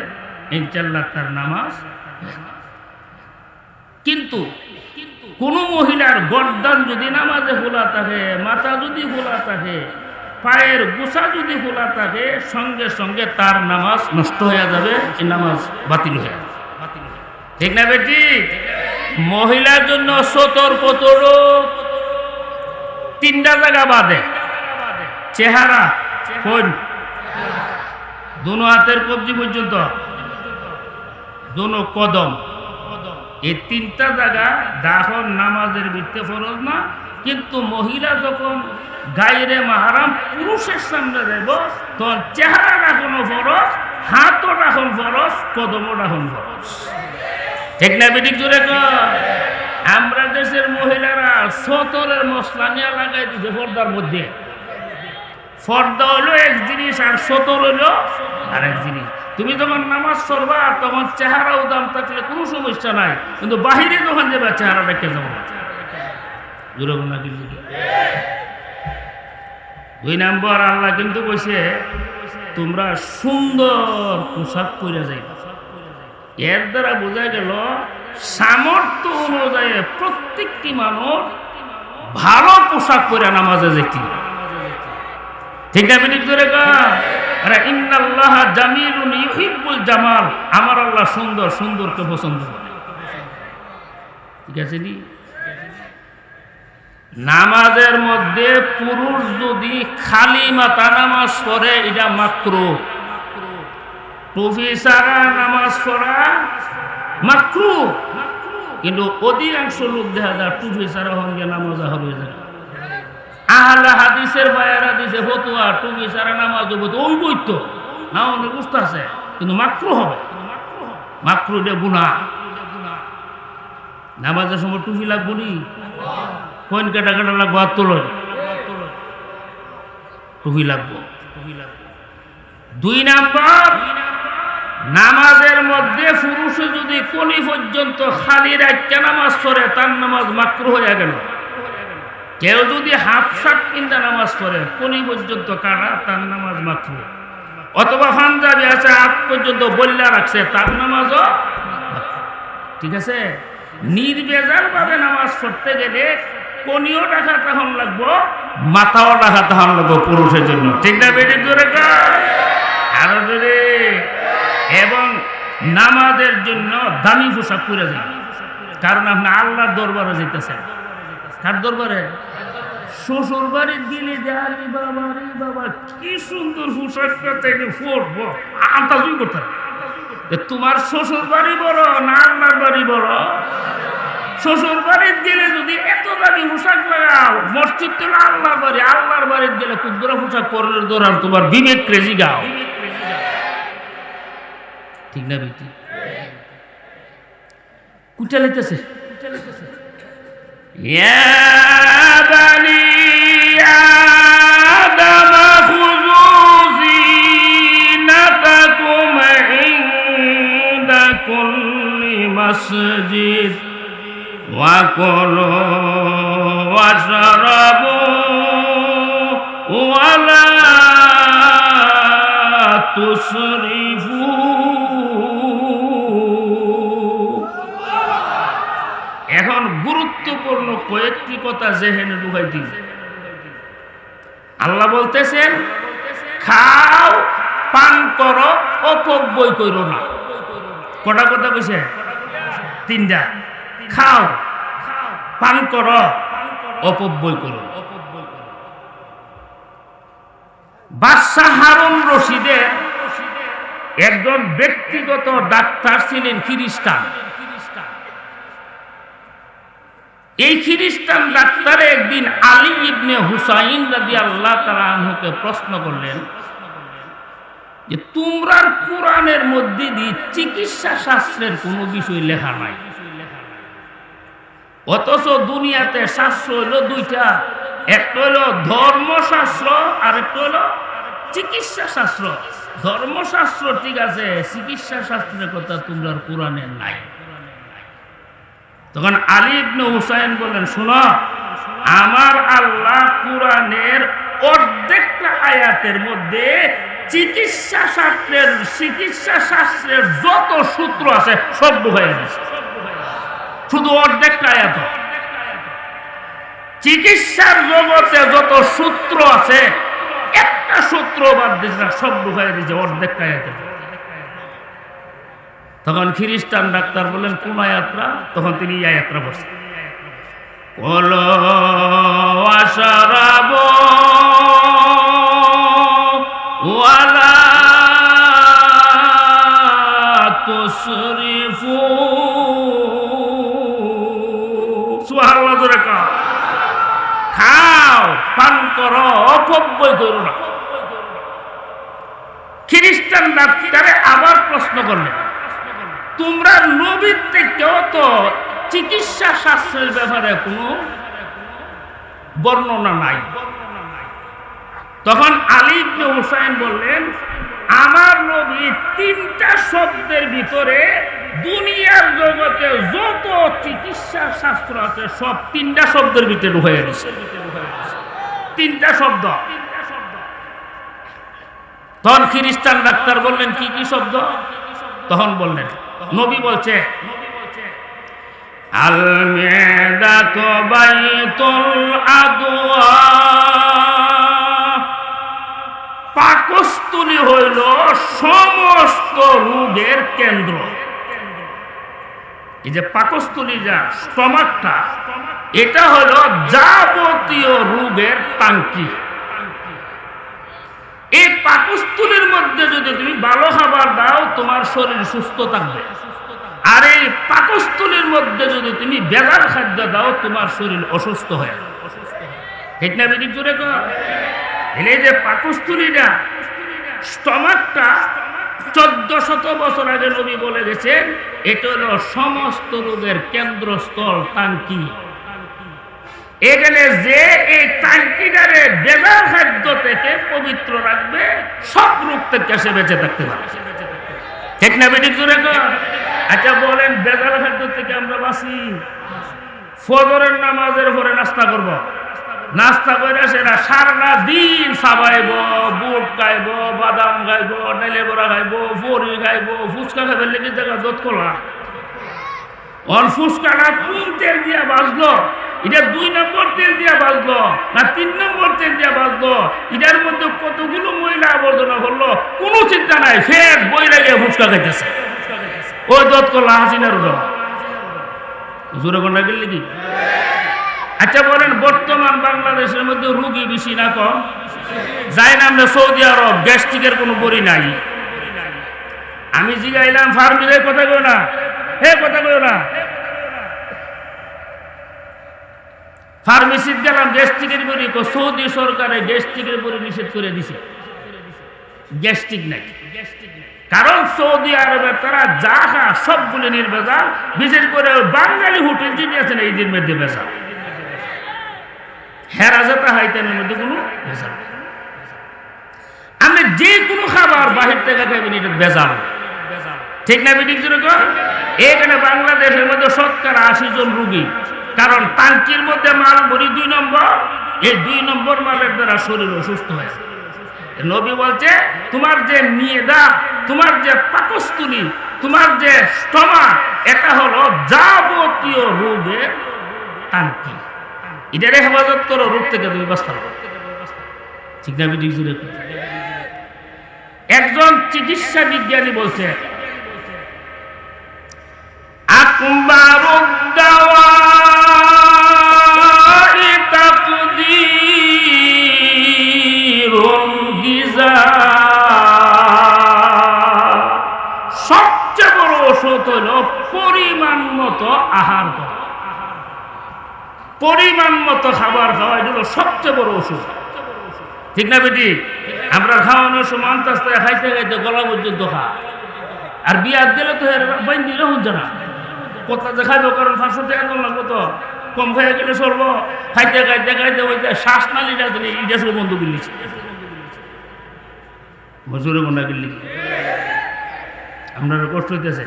ইনশাআল্লাহ তার নামাজ। কিন্তু কোন মহিলার গর্দান যদি নামাজে খোলা থাকে, মাথা যদি খোলা থাকে, পায়ের গোছা যদি খোলা থাকে, সঙ্গে সঙ্গে তার নামাজ নষ্ট হয়ে যাবে, এই নামাজ বাতিল হয়ে যাবে। ঠিক না বেটি? মহিলার জন্য সতর কতটুক? তিনটা জায়গা বাদে চেহারা কোন দোনো হাতের কবজি পর্যন্ত দোনো কদম, এই তিনটা জায়গা দাফন নামাজের ভিত্তি ফরজ না। কিন্তু মহিলা যখন গায়রে মাহারাম পুরুষের সামনে যাইব তখন চেহারা রাখুন ফরজ, হাতও রাখুন ফরজ, কদমও রাখুন ফরজ। ঠিক না বেঠিক জোরে কর? আমরা দেশের মহিলারা সতরের মশলা নিয়ে লাগাই দিচ্ছে পর্দার মধ্যে। পর্দা হলো এক জিনিস আর সতর হলো আরেক জিনিস। তুমি যখন নামাজ পড়বা তখন চেহারা উদাম থাকলে কোনো সমস্যা নাই, কিন্তু বাহিরে যখন যাবে চেহারা রেখে যাবো না। দুই নম্বর আল্লাহ কিন্তু কইছে তোমরা সুন্দর পোশাক পরে যাইবা। এর দ্বারা বোঝা গেল সামর্থ্য অনুযায়ী প্রত্যেকটি মানুষ ভালো পোশাক পরে নামাজে যেতে। ঠিক না বেঠিক জোরে কর? আরে ইন্নাল্লাহা জামিলুন ইউহিব্বুল জামাল, আমার আল্লাহ সুন্দর, সুন্দরকে পছন্দ করে। ঠিক আছে নি? নামাজের মধ্যে পুরুষ যদি খালি মাথা নামাজ পড়ে এটা মাকরুহ। টুপি ছাড়া নামাজ পড়া মাকরুহ। কিন্তু অধিকাংশ লোক দেখা যায় টুপি ছাড়া হঙ্গে নামাজ হয়ে যায়। আহলে হাদিসের বাইরা দিছে ফতোয়া টুপি ছাড়া নামাজ হবে তো ওই বই তো না, অনেক বুঝতে আছে, কিন্তু মাকরুহ হবে। মাকরুহ এটা গুনাহ। নামাজের সময় টুপি লাগবো নি? কোন কাটা কাটা লাগবো? আর তোল টুপি লাগবো। দুই নাম্বার, নামাজের মধ্যে পুরুষে যদি কলি পর্যন্ত খালি রাখতে নামাজ পড়ে তার নামাজ মাকরুহ হয়ে গেল। কেউ যদি হাফ শার্ট কিনতে নামাজ পড়ে কলি পর্যন্ত কাটা তার নামাজ মাকরুহ। অথবা পাঞ্জাবি আছে হাত পর্যন্ত বল্লা রাখছে তার নামাজও। ঠিক আছে? নির্বেজাল ভাবে নামাজ পড়তে গেলে কনিও রাখা তখন লাগবো, মাথাও রাখা তখন লাগবো পুরুষের জন্য। ঠিক না বেঠিক জোরে কর? আরো জোরে। এবং নামাজের জন্য দামি পোশাক পরে যান, কারণ আপনি আল্লাহর দরবারে যেতেছেন। কার দরবারে? শ্বশুর বাড়ির গেলে যারি বাবা রে বাবা কি সুন্দর পোশাকটা থেকে পড়বো আন্তাজই করতে। তোমার শ্বশুর বাড়ি বড় না আল্লাহর বাড়ি বড়? শ্বশুর বাড়ির গেলে যদি এত দামি পোশাক লাগাও, মসজিদ তো আল্লাহর বাড়ি, আল্লাহর বাড়ির গেলে কুদ্দুরা পোশাক পরলে দৌড়ান, তোমার বিবেক ক্রেজি গাও। ঠিক না বেটি? কুটা লাইতেছে ইয়া বানি আদম খুযু যিনাতাকুম ইনদা কুল্লি মাসজিদ ওয়া কুলু ওয়াশরাবু ওয়া লা তুসরিফু। এখন গুরুত্বপূর্ণ কয়েকটি কথা জেহেনে ঢুকাই দিন। আল্লাহ বলতেছেন খাও পান করো অপব্যয় করো না। কটা কথা কইছে? তিনটা। খাও, পান করো, অপব্যয় করো। বাদশাহ হারুন রশিদের একজন ব্যক্তিগত ডাক্তার ছিলেন খ্রিস্টান। এই খ্রিস্টান ডাক্তারে একদিন আলী ইবনে হুসাইন রাদিয়াল্লাহু তাআলা আনহুকে প্রশ্ন করলেন যে তোমরা কোরআনের মধ্যে দিয়ে চিকিৎসা শাস্ত্রের কোনো বিষয় লেখা নাই, অথচ দুনিয়াতে শাস্ত্র হলো দুইটা, একটা হলো ধর্মশাস্ত্র আর একটা হলো চিকিৎসা শাস্ত্র। ধর্মশাস্ত্র ঠিক আছে, চিকিৎসা শাস্ত্রের কথা তোমরা কোরআনে নাই। তখন আলী ইবনে হুসাইন বললেন শোনো, আমার আল্লাহ কোরআনের অর্ধেকটা আয়াতের মধ্যে চিকিৎসা শাস্ত্রের যত সূত্র আছে সব ঢুকাইয়া দিয়েছে, শুধু অর্ধেকটা আয়াত। চিকিৎসার জগতে যত সূত্র আছে একটা সূত্র বাদ দিয়েছে, সব ঢুকাইয়া দিয়েছে অর্ধেকটা আয়াতে। তখন খ্রিস্টান ডাক্তার বললেন কোন আয়াতটা? তখন তিনি এই আয়াতটা বলছেন কুলু ওয়াশরাবু ওয়ালা তুসরিফু। সুবহানাল্লাহ জোরে কও। খাও, পান করো, অপব্যয় করো না। খ্রিস্টান ডাক্তারে আবার প্রশ্ন করলেন, তোমরা নবীর থেকেও তো চিকিৎসা শাস্ত্রের ব্যাপারে কোনো বর্ণনা নাই। তখন আলী ইবনে হুসাইন বললেন, আমার নবী তিনটা শব্দের ভিতরে দুনিয়ার জগতে যত চিকিৎসা শাস্ত্র আছে সব তিনটা শব্দের ভিতরে হয়ে গেছে। তিনটা শব্দ। তখন খ্রিস্টান ডাক্তার বললেন, কি কি শব্দ? তখন বললেন, নবী বলছে, আল মেদাতু বাইতুল আদওয়া, পাকস্থলী হইল সমস্ত রোগের কেন্দ্র। এই যে পাকস্থলী, যা স্টমাকটা, এটা হলো যাবতীয় রোগের টাঙ্কি। এই পাকস্থলীর মধ্যে যদি তুমি ভালো খাবার দাও, তোমার শরীর সুস্থ থাকবে। আর এই পাকস্থলীর মধ্যে যদি তুমি বেজার খাদ্য দাও, তোমার শরীর অসুস্থ হয়ে যাবে। ঠিক না বেটি? জোরে কর। এই যে পাকস্থলীটা, স্টমাকটা 1400 বছর আগে নবী বলে গেছেন, এটা হলো সমস্ত রোগের কেন্দ্রস্থল, টাঙ্কি। এখানে যে এই টাঙ্কিটারে বেজার খাদ্য থেকে পবিত্র রাখবে, সব রোগ থেকে সে বেঁচে থাকতে পারে। ঠিক না বেটি? জোরে কর। আচ্ছা বলেন, বেজার খাদ্য থেকে আমরা বাঁচি। ফজরের নামাজের পরে নাস্তা করব, নাস্তা করে সেটা সারা দিন সাবাইব, বুট খাইব, বাদাম খাইব, ডাইলে বড়া খাইব, বড়ি খাইব, ফুচকা খাইবে, লেগে জায়গা দোধ খোলা। অন ফুচকাটা কোন তেল দিয়া বাজলো? এটা 2 নম্বর তেল দিয়া বাজলো না 3 নম্বর তেল দিয়া বাজলো? এটার মধ্যে কতগুলো ময়লা আবর্জনা করলো, কোনো চিন্তা নাই, ফের বই লাগিয়ে ফুচকা খাইতেছে। ওই দোধ খোলা হাসিনার উঠো জোরে কন্যা গেলে কি? আচ্ছা বলেন, বর্তমান বাংলাদেশের মধ্যে রোগী বেশি না কম? যাই না আমরা সৌদি আরব, গ্যাস্ট্রিকের কোনো বড়ি নাই। আমি জিগাইলাম ফার্মিদের কথা কই না, হে কথা কই না। ফার্মেসিতে গেলাম, গ্যাস্ট্রিকের বড়ি, সৌদি সরকারে গ্যাস্ট্রিকের বড়ি নিষেধ করে দিছে, গ্যাস্ট্রিক নাই। কারণ সৌদি আরবে তারা যা খা সবগুলো নির্ভেজাল, বিশেষ করে বাঙালি হোটেল যিনি আছেন এই দিন মধ্যে বেজাল। হেরাজাতা হাইতানের মধ্যে কোনো ভেজাল। আপনি যে কোনো খাবার বাহির থেকে খাবেন, এটা ভেজাল। ঠিক না বেটি? এখানে বাংলাদেশের মধ্যে 80 জন রোগী, কারণ টাঙ্কির মধ্যে মাল ভরি 2 নম্বর, এই 2 নম্বর মালের দ্বারা শরীর অসুস্থ হয়। নবী বলছে, তোমার যে মেদা, তোমার যে পাকস্থলী, তোমার যে স্টমাক, এটা হলো যাবতীয় রোগের টাঙ্কি। এটারে হেফাজত করো, রোগ থেকে তুমি বাঁচতে পারো। ঠিক না বেটি? একজন চিকিৎসা বিজ্ঞানী বলছে, আকবারুদ দাওয়াই তাকদীরুল গিজা, সবচেয়ে বড় ওষুধ হলো পরিমাণ মতো আহার করা, পরিমাণ মতো খাবার খাওয়া, এটা হলো সবচেয়ে বড় ওষুধ। ঠিক না বেটি? আমরা খাওয়ানোর সময় আস্তে আস্তে খাইতে খাইতে গলা পর্যন্ত খা, আর বিয়ার দিলে তো বাইন্দি রহন জানা কথা যে খাইব, কারণ 500 টাকা কম লাগবো, তো কম খাইয়ে গেলে চলবো। খাইতে খাইতে খাইতে ওই যে শ্বাস নালীটা আছে, এটা সব বন্ধ করে নিচ্ছে। মজুরে বন্ধা করলি আপনার কষ্ট হইতেছে।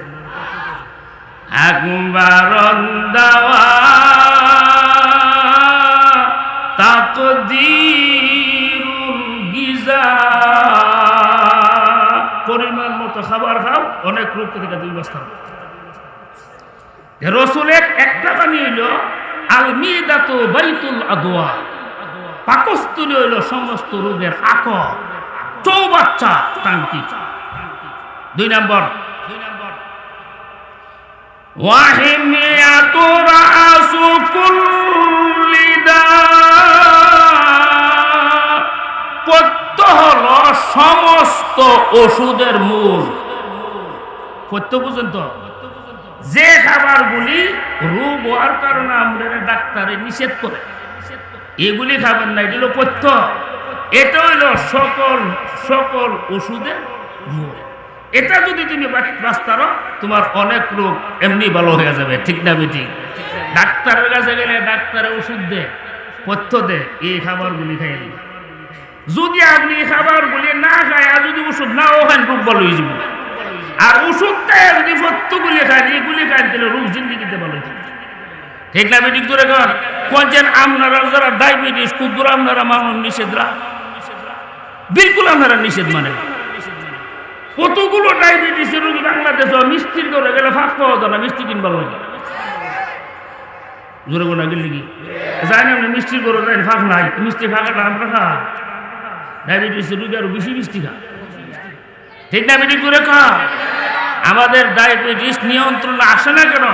একবার দাওয়া তাকদীরুল গিজা, পরিমাণ মতো খাবার খাও, অনেক রোগ থেকে তুমি বাঁচতে পারবে। রসুলের একটা বাণী হইল, আল মিদাতু বাইতুল আদওয়া, পাকস্থলী হইল সমস্ত রোগের আকর, চৌবাচ্চা, টাঙ্কি। 2 নম্বর, ওয়াহিমিয়াতু রাসু কুল্লু সমস্ত ওষুধের মূল। সত্য বুঝেন তো? যে খাবারগুলি রোগ হওয়ার কারণে আমরা ডাক্তারে নিষেধ করে এগুলি খাবেন না, এগুলো পথ্য। এটা হইল সকল সকল ওষুধের মূল। এটা যদি তুমি বাঁচতারো, তোমার অনেক রোগ এমনি ভালো হয়ে যাবে। ঠিক না বেটি? ডাক্তারের কাছে গেলে ডাক্তারে ওষুধ দে, পথ্য দে, এই খাবারগুলি খাইলি। যদি আপনি এই খাবারগুলি না খায় আর যদি ওষুধ নাও খান, রোগ ভালো হয়ে যাবে। আর ওষুধটা যদি পথ্যগুলি খান, এগুলি খান, তাহলে রোগ জিন্দিগিতে ভালো হয়ে যাবে। ঠিক না বেটি? করে কোন আপনারা যারা ডায়াবেটিস কুকুর আপনারা মানুষ নিষেধরা বিলকুল আপনারা নিষেধ মানে কতগুলো ডায়াবেটিসের রোগী বাংলাদেশে মিষ্টির করে গেলে ফাঁক পাওয়া যায় না, মিষ্টি কিনবার লাগে জোরে গোনা গেলে কি জানি আপনি মিষ্টির করে যাই ফাঁক নাই, মিষ্টি ফাঁকাটা আমরা খা ডায়াবেটিসের রোগী আরো বেশি মিষ্টি খা। ঠিক না বেটি? করে আমাদের ডায়াবেটিস নিয়ন্ত্রণ আসে না কেন?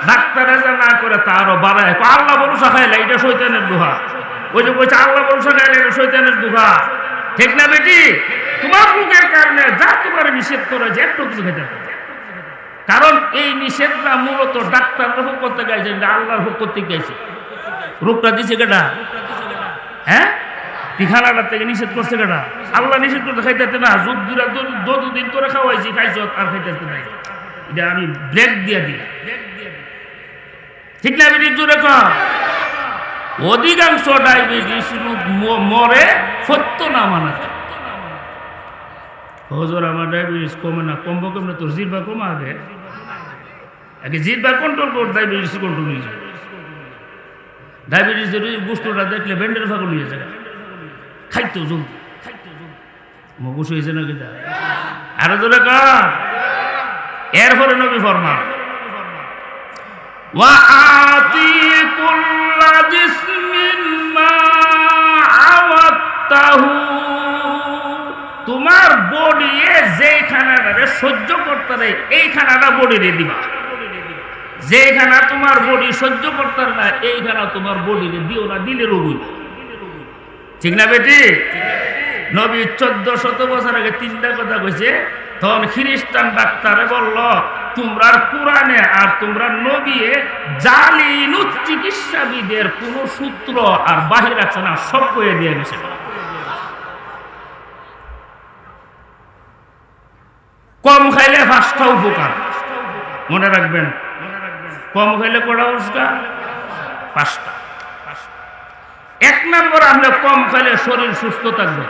ডাক্তারে যা না করে তা আরো বাড়ায়। আল্লাহ ভরসা খাইলে এটা শয়তানের দোহা। ওই যে বলছে আল্লাহ ভরসা খাইলে এটা শয়তানের দোহা। ঠিক না বেটি? তোমার রোগের কারণে যা তোমার নিষেধ করে যে একটু কিছু খেতে পারে, কারণ এই নিষেধটা মূলত ডাক্তারের হোক করতে গাইছে, আল্লাহর হোক করতে গাইছে। রোগটা দিছে কেটা? হ্যাঁ, তিখানাটার থেকে নিষেধ করছে কেটা? আল্লাহ নিষেধ করতে খাইতে না। যতদিন তোরা খাওয়াইছি খাইছ আর খাইতে নাই। এটা আমি ব্রেক দিয়ে দিই। ঠিক না বেটি? জোরে কর। অধিকাংশ ডায়াবেটিস রোগ মরে সত্য না মানাতে। হজর আমার ডায়াবেটিস কমে না, কমবো কেমন? তোর জিহ্বা কমা আগে জিহ্বা কন্ট্রোল কর, ডায়াবেটিস কন্ট্রোল হয়ে যাবে। ডায়াবেটিসের গোষ্ঠটা দেখলে ব্যান্ডের ফাঁকল হয়ে যায়, খাইতেও জলদি মগুস হয়েছে না কিনা? আরো জোরে কর। এরপরে নবী ফরমান وآتي كل جسم ما عودته। তোমার বডি যে খানাটা সহ্য করতে রে, এই খানাটা বডিরে দিবা। যে খানা তোমার বডি সহ্য করতে না, এই খানা তোমার বডিরে দিও না, দিলে রোগ হইব। ঠিক না বেটি? নবী 1400 বছর আগে তিনটা কথা কইছে। তখন খ্রিস্টান ডাক্তারে বলল, তোমরা কোরআনে আর তোমরা নবীয়ে জালিনু চিকিৎসাবিদের কোন সূত্র আর বাহির আছে না, সব কয়ে দিয়ে গেছে। কম খাইলে 5টা উপকার মনে রাখবেন। কম খাইলে কটা উপকার? 5টা। 1 নম্বর, আমরা কম খাইলে শরীর সুস্থ থাকবে।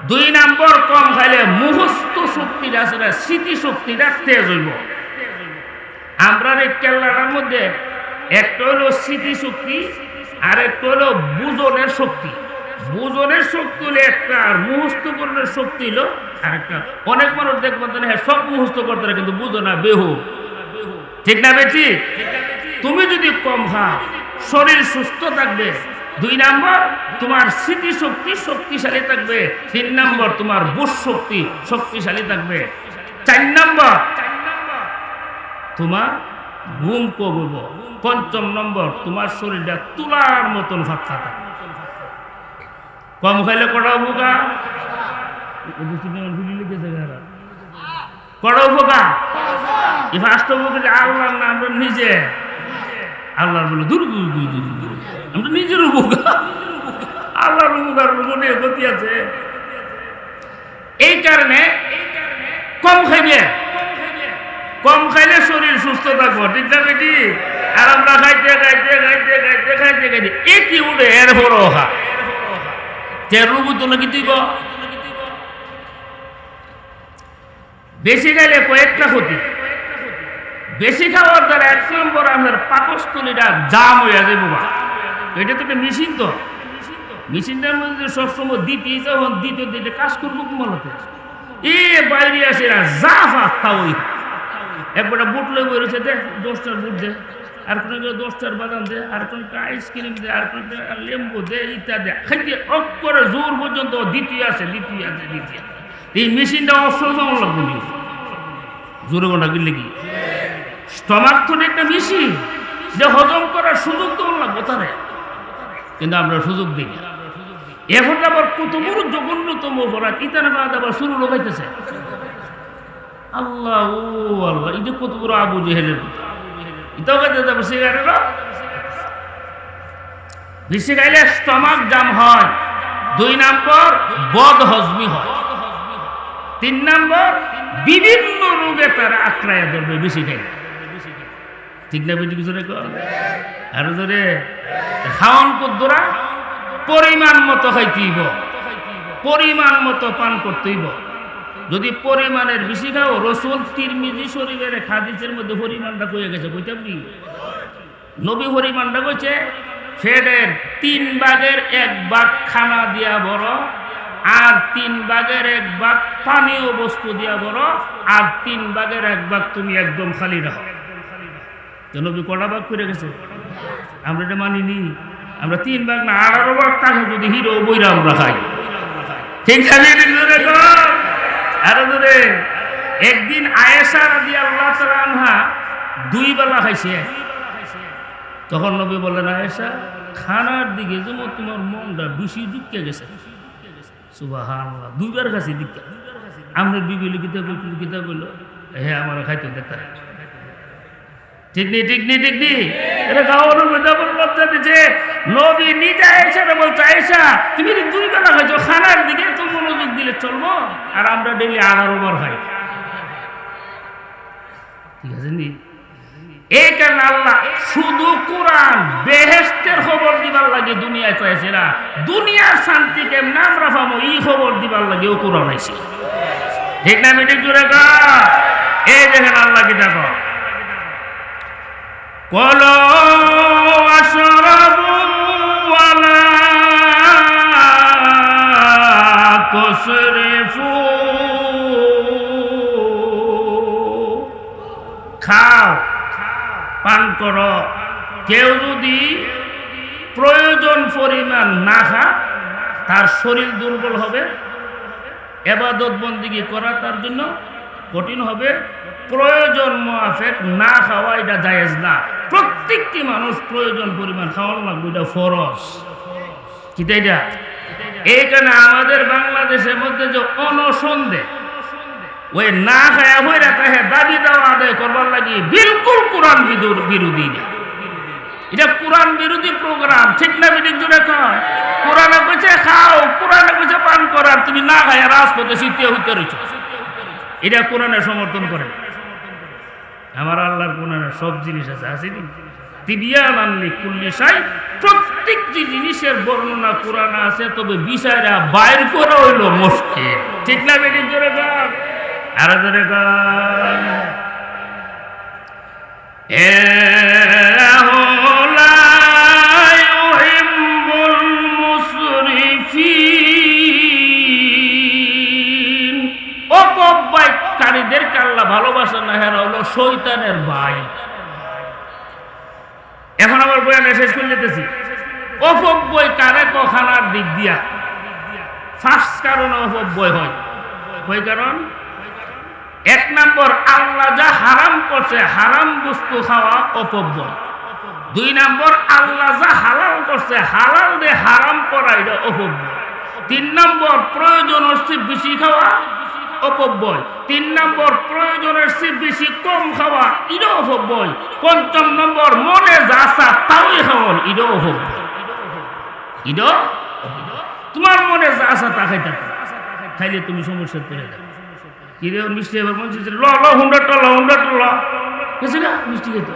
2 নম্বর, কম খাইলে মুখস্থ শক্তিটা আছে না, স্মৃতি শক্তিটা তেজ হইব। আমরা এই কেল্লাটার মধ্যে একটা হলো স্মৃতি শক্তি, আর একটা হলো বুঝনের শক্তি। বুঝনের শক্তি হলো একটা, আর মুখস্থকরণের শক্তি হলো আরেকটা। অনেক মানুষ দেখবেন হ্যাঁ সব মুখস্থ করতে কিন্তু বুঝো না, বেহু। ঠিক না বেটি? তুমি যদি কম খাও শরীর সুস্থ থাকবে। 2 নম্বর, তোমার স্মৃতি শক্তি শক্তিশালী থাকবে। 3 নম্বর, তোমার বুঝ শক্তি শক্তিশালী থাকবে। 4 নম্বর, তোমার ঘুম কমব। 5ম নম্বর, তোমার শরীরটা তুলার মতন ফাঁকা থাকবে। কম খাইলে কটা উপকার? কটা উপকার? এই 5টা উপকার আল্লাহর না, আমরা নিজে আল্লাহর বলে দূর আমরা নিজের উপকার। আল্লাহর উপকার মনে গতি আছে। এই কারণে কম খাইবে। কম খাইলে শরীর সুস্থ থাকবো। ঠিক না বেটি? আর আমরা খাইতে খাইতে খাইতে খাইতে খাইতে খাইতে একই উঠে এর বড় খা যে রুবু তো নাকি দিব। বেশি খাইলে কয়েকটা ক্ষতি। বেশি খাওয়ার দ্বারা 1 নম্বর, আপনার পাকস্থলীটা জাম হয়ে যাবে বাবা। এটা তো একটা মেশিন। তো মেশিনটার মধ্যে সবসময় দ্বিতীয় যখন দ্বিতীয় দিতে কাজ করবো মূলত এ বাইরে আসে না, যা ফাঁকা ওই একবারটা বুট লই বেরোছে, দে 10টার বুট দে, আর কোনো 10টার বাদাম দে, আর কোনো আইসক্রিম দে, আর কোনো লেম্বু দে, ইত্যাদি খাইতে অফ করে জোর পর্যন্ত দ্বিতীয় আছে, দ্বিতীয় আছে, দ্বিতীয়। এই মেশিনটা অসহ্য লাগবে জোরে কোনটা কিনলে কি স্টমাক তো একটা মেশিন, যে হজম করার সুযোগ তো লাগবো তারে, কিন্তু আমরা সুযোগ দিই না। এখন আবার কত বড় জঘন্যতম অপরাধ ইতানে বাদ আবার শুরু লোকাইতেছে। আল্লাহ ও আল্লাহ, এটা কত বড় আবু জেহেলের ইতাও খাইতে যাবো সিগারেট। বেশি খাইলে স্টমাক জাম হয়। 2 নম্বর বদ হজমি হয়। 3 নম্বর বিভিন্ন রোগে তারা আক্রায় ধরবে বেশি খাইলে। ঠিক না বেশি কিছু আরো ধরে খাওয়ান কদ্দুরা পরিমাণ মতো খাইতেইব, পরিমাণ মতো পান করতেইব। যদি পরিমাণের বেশি খাও, রসুল তিরমিজি শরীফের হাদিসের মধ্যে পরিমাণটা কয়ে গেছে, কইতাম নি নবী পরিমাণটা কইছে ফেডের 3 ভাগের 1 ভাগ খানা দিয়া বড়, আর 3 ভাগের 1 ভাগ পানীয় বস্তু দিয়া বড়, আর 3 ভাগের 1 ভাগ তুমি একদম খালি রাখো। নবী কটা ভাগ করে গেছে? আমরা এটা মানিনি। আমরা 3 ভাগ না 18 ভাগ টাকা যদি হিরো বইরা আমরা খাই। ঠিক আছে? আরো ধরে একদিন আয়েশা রাদিয়াল্লাহু তাআলা আনহা 2 বেলা খাইছে। তখন নবী বললেন, আয়েশা খানার দিকে যেমন তোমার মনটা বেশি ঢুকে গেছে। সুবহানাল্লাহ, 2 বার খাইছি দিকে। আমরা বিবিলি কিতাব বললো হ্যাঁ আমার খাইতে দেখতে। ঠিক নেই, ঠিক নেই, ঠিক নেই। এটা গাওয়ানোর মধ্যে বলতে দিচ্ছে নবী নিজে আয়েশা বলছে, আয়েশা তুমি 2 বেলা খাইছো, খানার দিকে তো মনোযোগ দিলে চলবো, আর আমরা ডেইলি 18 বার খাই। ঠিক আছে নি? এই কারণে আল্লাহ শুধু কোরআন বেহেশতের খবর দিবার লাগে দুনিয়ায় চাইছে না, দুনিয়ার শান্তি কেমন আমরা পাবো এই খবর দিবার লাগে ও কোরআন আইছে। ঠিক না মিটিং জুড়ে গা? এই দেখেন আল্লাহ কি দেখো, কলো আশরাবু ওয়ালা তুসরিফু, খাও পান করো, কেউ যদি প্রয়োজন পরিমাণ না খা তার শরীর দুর্বল হবে, ইবাদত বন্দেগী করা তার জন্য কঠিন হবে। প্রয়োজন মুআফিক না খাওয়া এটা জায়েজ না। প্রত্যেকটি মানুষ প্রয়োজন পরিমাণ খাওয়ানো লাগবে, এটা ফরজ। কি তাই না? এই কারণে আমাদের বাংলাদেশের মধ্যে যে অনসন্ধে ওই না খায়া হইরা তাহে দাবি দেওয়া আদায় করবার লাগি বিলকুল কোরআন বিরোধী না। এটা কোরআন বিরোধী প্রোগ্রাম। ঠিক না বিদিক জুড়ে কয় কোরআনে কইছে খাও, কোরআনে কইছে পান করার, তুমি না খায়া রাজপথে শীতে হইতে রইছো। এটা কোরআনে সমর্থন করে। আমার আল্লাহর কোরআনে সব জিনিস আছে, আসেনি? তিবিয়ান আনলি কুল্লি শাই, প্রত্যেকটি জিনিসের বর্ণনা কোরআনে আছে, তবে বিষয়টা বাইর করা হইলো মুশকিল। ঠিক না বিদিক জুড়ে কয়? আর ধরে অপব্যয়কারীদেরকে আল্লাহ ভালোবাসে না, হেরা হলো শয়তানের ভাই। এখন আবার বয়ান শেষ করে যেতেছি। অপব্যয় কারে কখানার দিক দিয়া 1st কারণে অপব্যয় হয়। কয় কারণ? 1 নম্বর আল্লাহ যা হারাম করছে হারাম বস্তু খাওয়া অপব্যয়। 2 নম্বর আল্লাহ যা হালাল করছে হালাল দিয়ে হারাম করা এটা অপব্যয়। 3 নম্বর প্রয়োজনের চেয়ে বেশি খাওয়া অপব্যয়। 3 নম্বর প্রয়োজনের চেয়ে বেশি কম খাওয়া এটা অপব্যয়। 5ম নম্বর মনে যা আসা তাই খাওয়া এটা অপব্যয়। এটা তোমার মনে যা আসা তা খাইতে খাইলে তুমি সমস্যা পড়ে যাবে। কিরে মিষ্টি এবার মন চাইছে ল হুন্ডা কিছু না মিষ্টি খেতে।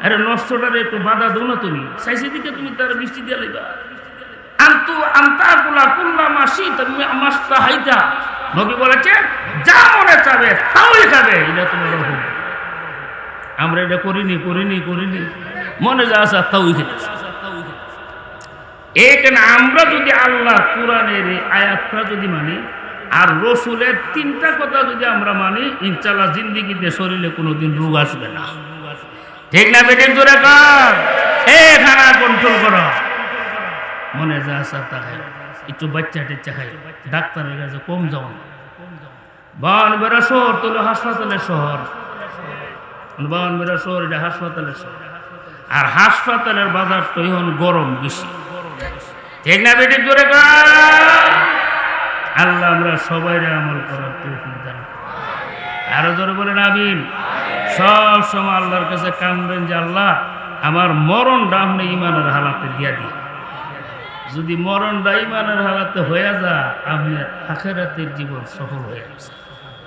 আরে নষ্টটারে একটু বাধা দো না, তুমি চাইছে দিকে তুমি তার মিষ্টি দিয়ে লাইবা। আন্তু আন্তা কুলা কুল্লা মাসি তুমি মাস্তা হাইতা, নবী বলেছে যা মনে চাবে তাই খাবে। এটা তোমার আমরা এটা করিনি মনে যা আসা তাই খেতেছি। এই কেন আমরা যদি আল্লাহ কোরআনের এই আয়াতটা যদি মানি আর রসুলের 3টা কথা যদি আমরা মানি, ইনশাআল্লাহ জিন্দেগিতে শরীরে কোনোদিন রোগ আসবে না। ঠিক না বেটিক জোরে কর, খানা কন্ট্রোল করো, মনে যা আসা তা খাই, একটু বাচ্চা টেচ্চা খাই, ডাক্তারের কাছে কম যাও না। বানবেড়া শহর তো হাসপাতালের শহর, বানবেড়া শহর এটা হাসপাতালের শহর, আর হাসপাতালের বাজার তো এখন গরম বেশি। ঠিক না বেটি জোরে কর। আল্লাহ আমরা সবাই আমল করার তৌফিক দান করুন। আরো জোরে বলেন আমিন। সব সময় আল্লাহর কাছে কাঁদবেন যে আল্লাহ আমার মরণটা আপনি ইমানের হালাতে দিয়া দিই। যদি মরণটা ইমানের হালাতে হয়ে যায় আপনার আখিরাতের জীবন সফল হয়ে গেছে,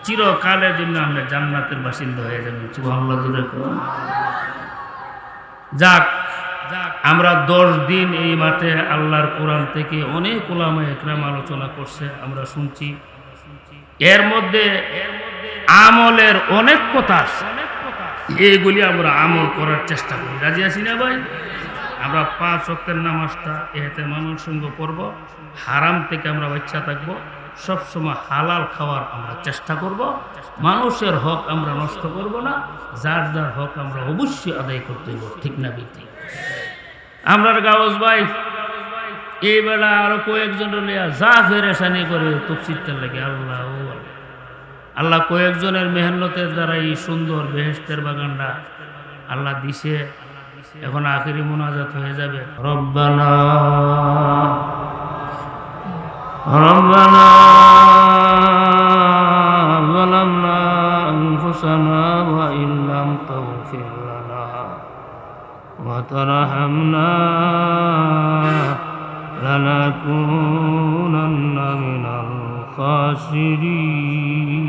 চিরকালের জন্য আমরা জান্নাতের বাসিন্দা হয়ে যাবেন। সুবহানাল্লাহ জোরে করুন। যাক, আমরা 10 দিন এই মাঠে আল্লাহর কোরআন থেকে অনেক উলামা একরাম আলোচনা করছে, আমরা শুনছি। এর মধ্যে আমলের অনেক কথা আছে, এইগুলি আমরা আমল করার চেষ্টা করি। রাজি আছি না ভাই? আমরা 5 ওয়াক্তের নামাজটা ইহতিমামের সঙ্গে পড়ব, হারাম থেকে আমরা বাচ্চা থাকবো, সবসময় হালাল খাওয়ার আমরা চেষ্টা করব, মানুষের হক আমরা নষ্ট করব না, যার যার হক আমরা অবশ্যই আদায় করতে হইব। ঠিক না বেটি? আমরা গাওয়াজ ভাই এই বেলা আরো কয়েকজন লিয়া যা ফেরেশানি করে তফসিরটার লাগে। আল্লাহ ও আল্লাহ কয়েকজনের মেহনতের দ্বারা এই সুন্দর বেহেশতের বাগানটা আল্লাহ দিছে। এখন আখিরি মুনাজাত হয়ে যাবে। রব্বানা রব্বানা যালামনা আনফুসানা ওয়া ইল্লাম তাগফির লানা ওয়া তারহামনা লানাকুনান্না মিনাল খাসিরিন।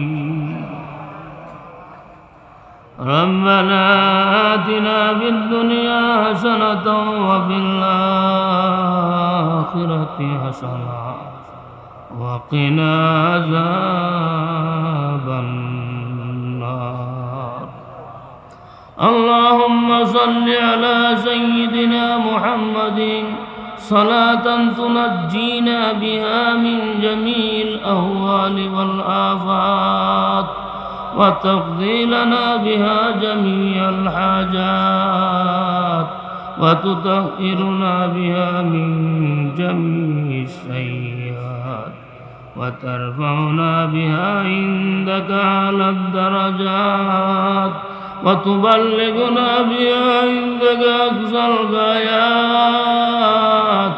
ربنا آتنا في الدنيا حسنة وفي الآخرة حسنة وقنا عذاب النار. اللهم صل على سيدنا محمد صلاة تنجينا بها من جميع الأهوال والآفات وتقضي لنا بها جميع الحاجات وتطهرنا بها من جميع السيئات وترفعنا بها عندك على الدرجات وتبلغنا بها عندك أقصى الغايات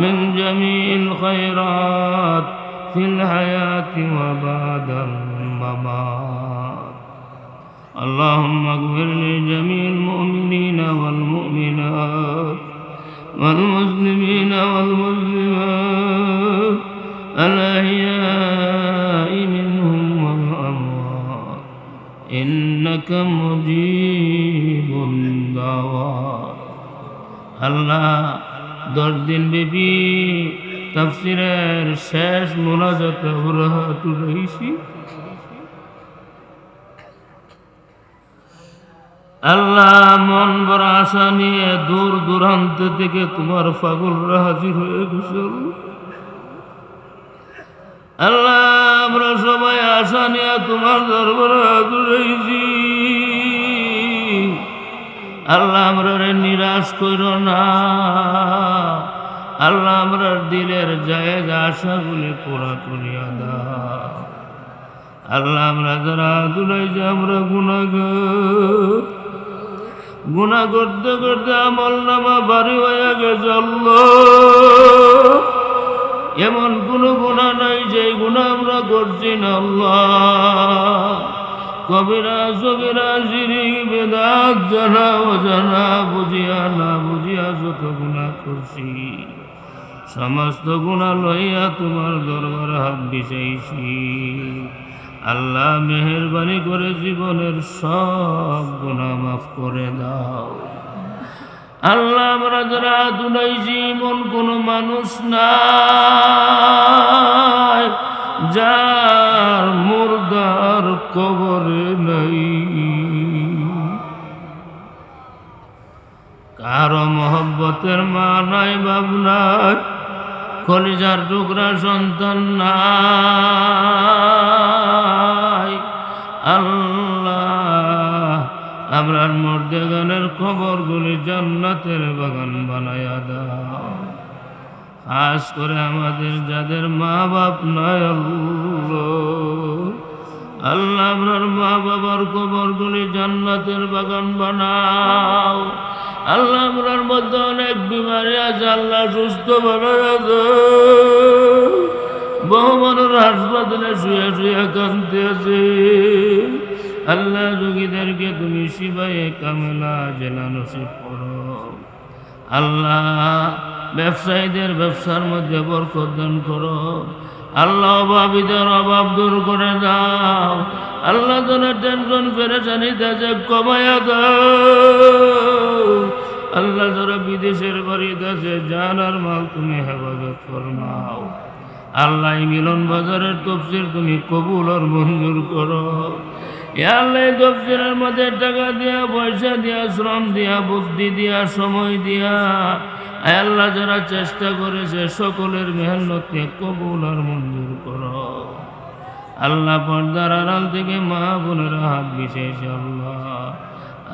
من جميع الخيرات في الحياة وبعد الممات. اللهم اغفر لجميع المؤمنين والمؤمنات والمسلمين والمسلمات الأحياء منهم والأموات إنك مجيب الدعوات. আল্লাহ 10 দিন ব্যাপী তাফসীরের শেষ মুনাজাতে আমরা হাত উঠাইছি। আল্লাহ মন বড় আশা নিয়ে দূর দূরান্ত থেকে তোমার পাগলরা হাজির হয়ে গেছে। আল্লাহ আমরা সবাই আশা নিয়ে তোমার দরবারে হাত উঠাইছি। আল্লাহ আমরা নিরাশ করো না। আল্লাহ আমরা দিলের জায়েজ আশাগুলি পুরা করিয়া দাও। আল্লাহ আমরা যারা দুলাই যে আমরা গুনাহ করতে করতে আমল নামা ভারী হয়ে গেছে। আল্লাহ এমন কোনো গুনাহ নাই যে গুনাহ আমরা করছি না। আল্লাহ কবিরা সবিরা শিরিক বেদাত জানা অজানা বুঝিয়া না বুঝিয়া যত গুনাহ করছি সমস্ত গুনাহ লইয়া তোমার দরবারে হাত বিছাইছি। আল্লাহ মেহেরবানি করে জীবনের সব গুনাহ মাফ করে দাও। আল্লাহ আমরা যারা দুনাইছি এমন কোনো মানুষ নাই যার মুর্দার কবরে নাই। কারো মহব্বতের মা নাই, বাপ নাই, কলিজার টুকরা সন্তান নাই। আল্লাহ আমরার মুর্দেগানের কবরগুলি জান্নাতের বাগান বানায়া দাও। খাস করে আমাদের যাদের মা বাপ নাই আল্লাহ আল্লাহ আপনার মা বাবার কবরগুলি জান্নাতের বাগান বানাও। আল্লাহ আপনার মধ্যে অনেক বিমারি আছে, আল্লাহ সুস্থ বানায় দাও। বহু মানুষ হাসপাতালে শুয়ে শুয়ে কাঁদতে আছে, আল্লাহ রোগীদেরকে তুমি শিবায়ে কামেলা জেলা নসিব করো। আল্লাহ ব্যবসায়ীদের ব্যবসার মধ্যে বরকত দান করো। আল্লাহ অভাবীদের অভাব দূর করে দাও। আল্লাহ যারা টেনশন পেরেশানিতে আছে কমায়া দাও। আল্লাহ যারা বিদেশের বাড়িতে আছে জান আর মাল তুমি হেফাজত ফরমাও। আল্লাহ মিলন বাজারের তফসির তুমি কবুল আর মঞ্জুর করো। আল্লাহ তফসিরের মধ্যে টাকা দিয়া, পয়সা দিয়া, শ্রম দিয়া, বুদ্ধি দিয়া, সময় দিয়া আল্লাহ যারা চেষ্টা করেছে সকলের মেহনতকে কবুল আর মঞ্জুর করো। আল্লাহ পর্দার আড়াল থেকে মা বোনেরা হাত বিশেষ আল্লাহ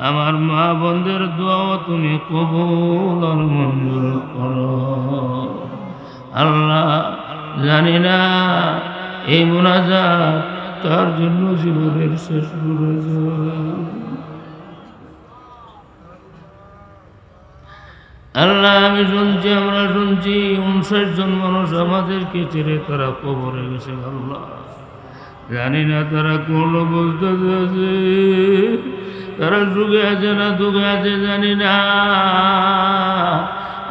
আমার মা বোনদের দোয়াও তুমি কবুল আর মঞ্জুর করো। আল্লাহ জানি না এই মুনাজাত কার জন্য জীবনের শেষ মুনাজাত। আল্লাহ আমি শুনছি, আমরা শুনছি 59 জন মানুষ আমাদেরকে ছেড়ে তারা কবরে গেছে। আল্লাহ জানি না তারা কোন অবস্থাতে আছে, তারা সুখে আছে না দুঃখে আছে জানি না।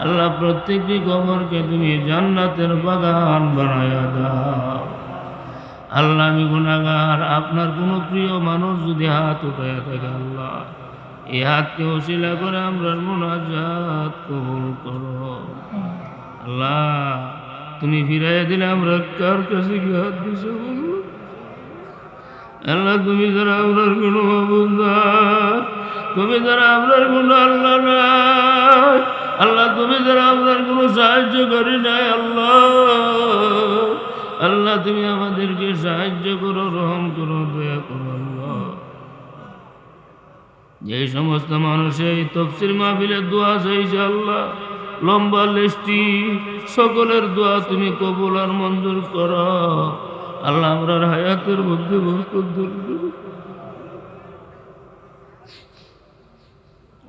আল্লাহ প্রত্যেকটি কবরকে তুমি জান্নাতের বাগান বানায়া দাও। আল্লাহ আমি গুনাহগার, আপনার কোনো প্রিয় মানুষ যদি হাত উঠায় থাকে আল্লাহ এই হাতকে ওসিলা করে আমরা মুনাজাত কবুল করো। আল্লাহ তুমি ফিরাইয়া দিলে আমরা কার কাছে কি হাত দিছো বলো। আল্লাহ তুমি যারা আপনার কোনো মাবুদ নাই, তুমি যারা আপনার কোনো আল্লাহ নাই, আল্লাহ তুমি যারা আপনার কোনো সাহায্যকারী নাই আল্লাহ, আল্লাহ তুমি আমাদেরকে সাহায্য করো, রহম করো, দয়া করো। আল্লাহ যেই সমস্ত মানুষ এই তফসির মাহফিলে দোয়া চাইছে আল্লাহ লম্বা লিস্টি সকলের দোয়া তুমি কবুল আর মঞ্জুর করো। আল্লাহ আমরার হায়াতের মধ্যে বরকত দান করো।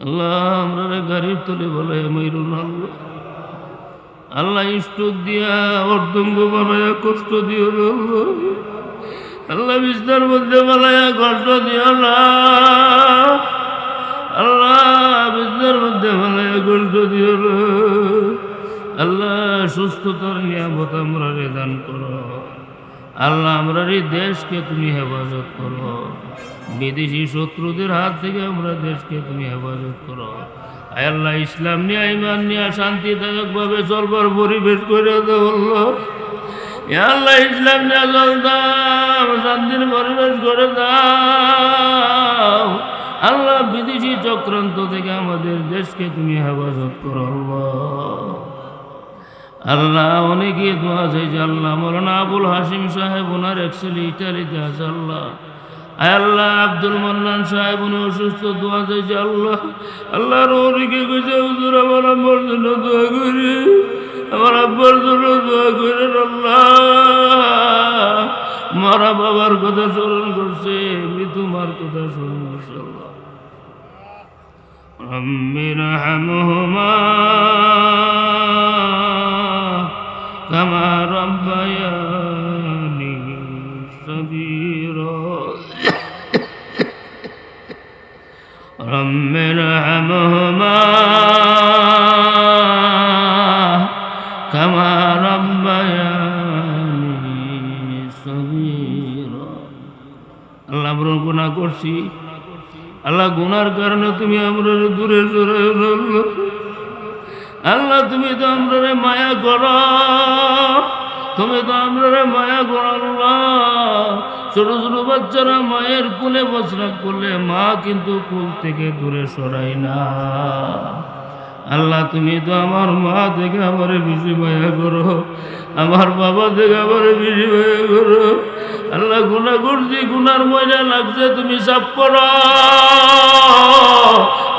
আল্লাহ আমরা গাড়ির তলে বলে ময়ূর আল্লাহ, আল্লাহ স্ট্রোক দিয়া অর্ধঙ্গ বানায়া কষ্ট দিও না আল্লাহ, আল্লাহ বিছনার মধ্যে বানায়া কষ্ট দিও না আল্লাহ, বিছনার মধ্যে বানায়া কষ্ট দিও না আল্লাহ। সুস্থতার নিয়ামত আমরা দান করো আল্লাহ। আমরা এই দেশকে তুমি হেফাজত করো, বিদেশি শত্রুদের হাত থেকে আমরা দেশকে তুমি হেফাজত করো। আল্লাহ ইসলাম নিয়ে ইমান নিয়ে শান্তিদায়কভাবে চলবার পরিবেশ করে দাও আল্লাহ। আল্লাহ ইসলাম নিয়ে চলতাম শান্তির পরিবেশ করে দাও আল্লাহ। বিদেশি চক্রান্ত থেকে আমাদের দেশকে তুমি হেফাজত করো আল্লাহ। আল্লাহ অনেকে দোয়া চাইছে আল্লাহ। মৌলানা আবুল হাসিম সাহেব ওনার অ্যাকচুয়ালি ইটালিতে আছে আল্লাহ। আল্লাহ আব্দুল মান্নান সাহেব উনি অসুস্থ, দোয়া চাইছে আল্লাহ। আল্লাহ অনেকে কইছে হুজুর আমার আব্বার জন্য দোয়া করি, আমার আব্বার জন্য দোয়া করেন আল্লাহ। মারা বাবার কথা স্মরণ করছে, মৃত্যু মার কথা স্মরণ করছে আল্লাহ। রব্বি রহমহুমা কামা রব্বায়ানি সগীরা, রব্বি রহমহুমা কামা রব্বায়ানি সগীরা। আল্লাহ আমরা গুনাহ করছি আল্লাহ, গুনার কারণে তুমি আমরা দূরে সরাই আল্লাহ। আল্লাহ তুমি তো আমরা মায়া করো, তুমি তো আমরা মায়া করো আল্লাহ। ছোট ছোট বাচ্চারা মায়ের কোলে প্রস্রাব করলে মা কিন্তু কোল থেকে দূরে সরাই না। আল্লাহ তুমি তো আমার মা থেকে আমার বেশি মায়া করো, আমার বাবা থেকে আমার বেশি মায়া করো আল্লাহ। গুনাহ করছি, গুনার ময়লা লাগছে, তুমি সাফ করো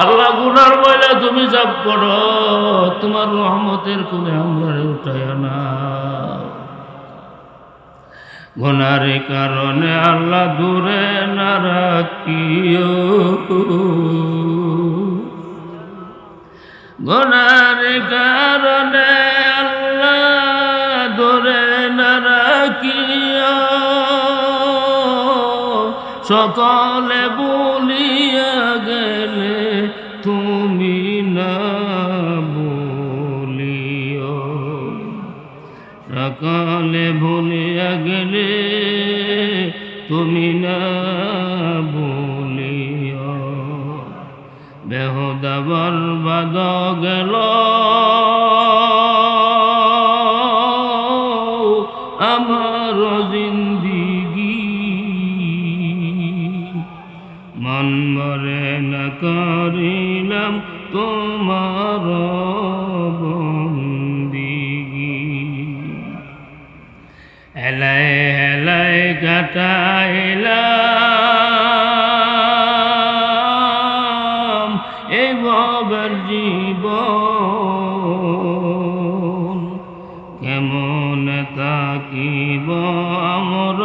আল্লাহ। গুনার ময়লা তুমি সাফ করো, তোমার রহমতের কোলে আমরা উঠায় না। গুনার কারণে আল্লাহ দূরে না রাখিও, গুনার কারণে আল্লাহ দূরে না রাখিও, সকলে বলিয়া গেলে তুমি না বলিও, সকলে ভুলিয়া গেলে তুমি না বলিও, বেহুদা বরবাদ গেল আমার জিন্দিগি, মন মরে না করিলাম তোমার বন্দিগি, হেলায় হেলায় কাটাইলাম এই ভবের জীবন, কেমন থাকিব আমার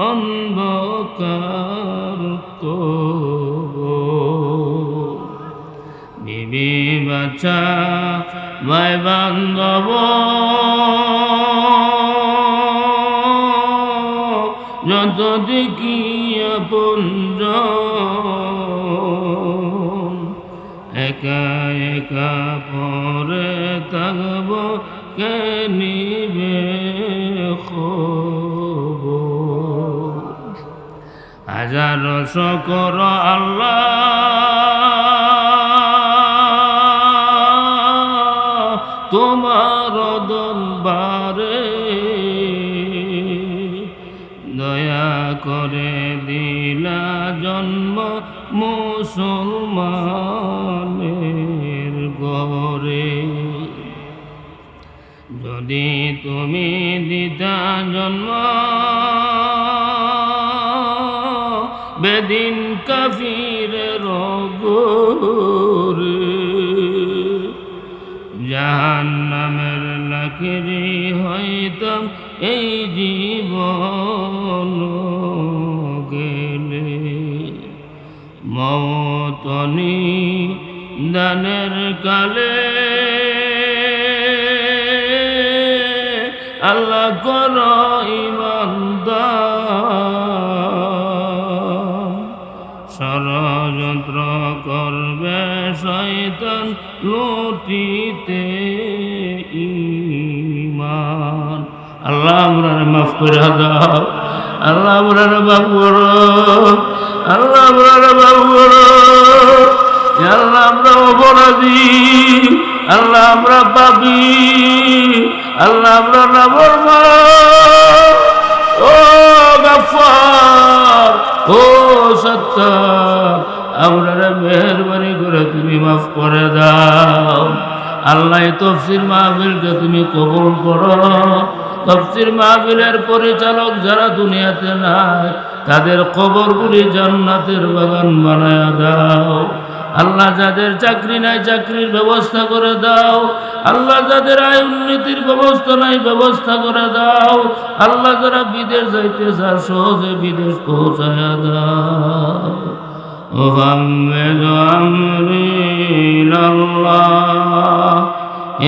অন্ধকার কবর, বিবি বাচ্চা ভাই বান্ধব যত দেখি আপনজন, একা একা পরে থাকব কে নিবে খবর, হাজার শকর আল্লাহ তোমার দরবারে, দয়া করে দিলা জন্ম মুসলমানের ঘরে, যদি তুমি দিতা জন্ম বেদিন কাফিরের ঘরে, জাহান্নামের লাকড়ি হইতাম এই জীবন গেলে, মওতনি দানের কালে আল্লাহ কর ইমানদার, ষড়যন্ত্র করবে শয়তান লুটিতে ঈমান, আল্লাহ আমরারে মাফ করে দাও, আল্লাহ আমরারে মাফ করো, আল্লাহ আমরারে মাফ করো, আল্লাহ আমরা অপরাধী, আল্লাহ আমরা পাপী, আল্লাহ আমরা নাফরমান, ও গফফার, ও সত্তার, আমরারে মেহেরবানি করে তুমি মাফ করে দাও। আল্লাহ তাফসীর মাহফিলকে তুমি কবুল করো, তাফসীর মাহফিলের পরিচালক যারা দুনিয়াতে নাই তাদের কবরগুলি জান্নাতের বাগান বানায়া দাও। আল্লাহ যাদের চাকরি নাই চাকরির ব্যবস্থা করে দাও, আল্লাহ যাদের আয় উন্নতির ব্যবস্থা নাই ব্যবস্থা করে দাও, আল্লাহ যারা বিদেশ যাইতে চায় সহজে বিদেশ পৌঁছায়া দাও। মুহাম্মদ আমরি ইলাল্লাহ,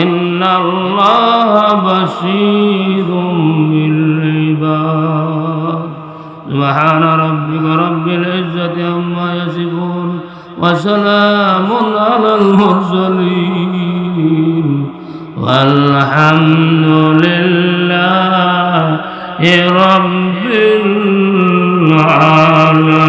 ইন্নাল্লাহ বাশীরুম বিল ইবাদ। সুবহানা রাব্বিকা রাব্বিল ইজ্জাতি আম্মা ইয়াসিফুন ওয়া সালামুন আলাল মুরসালিন ওয়ালহামদুলিল্লাহি রাব্বিল আলামিন।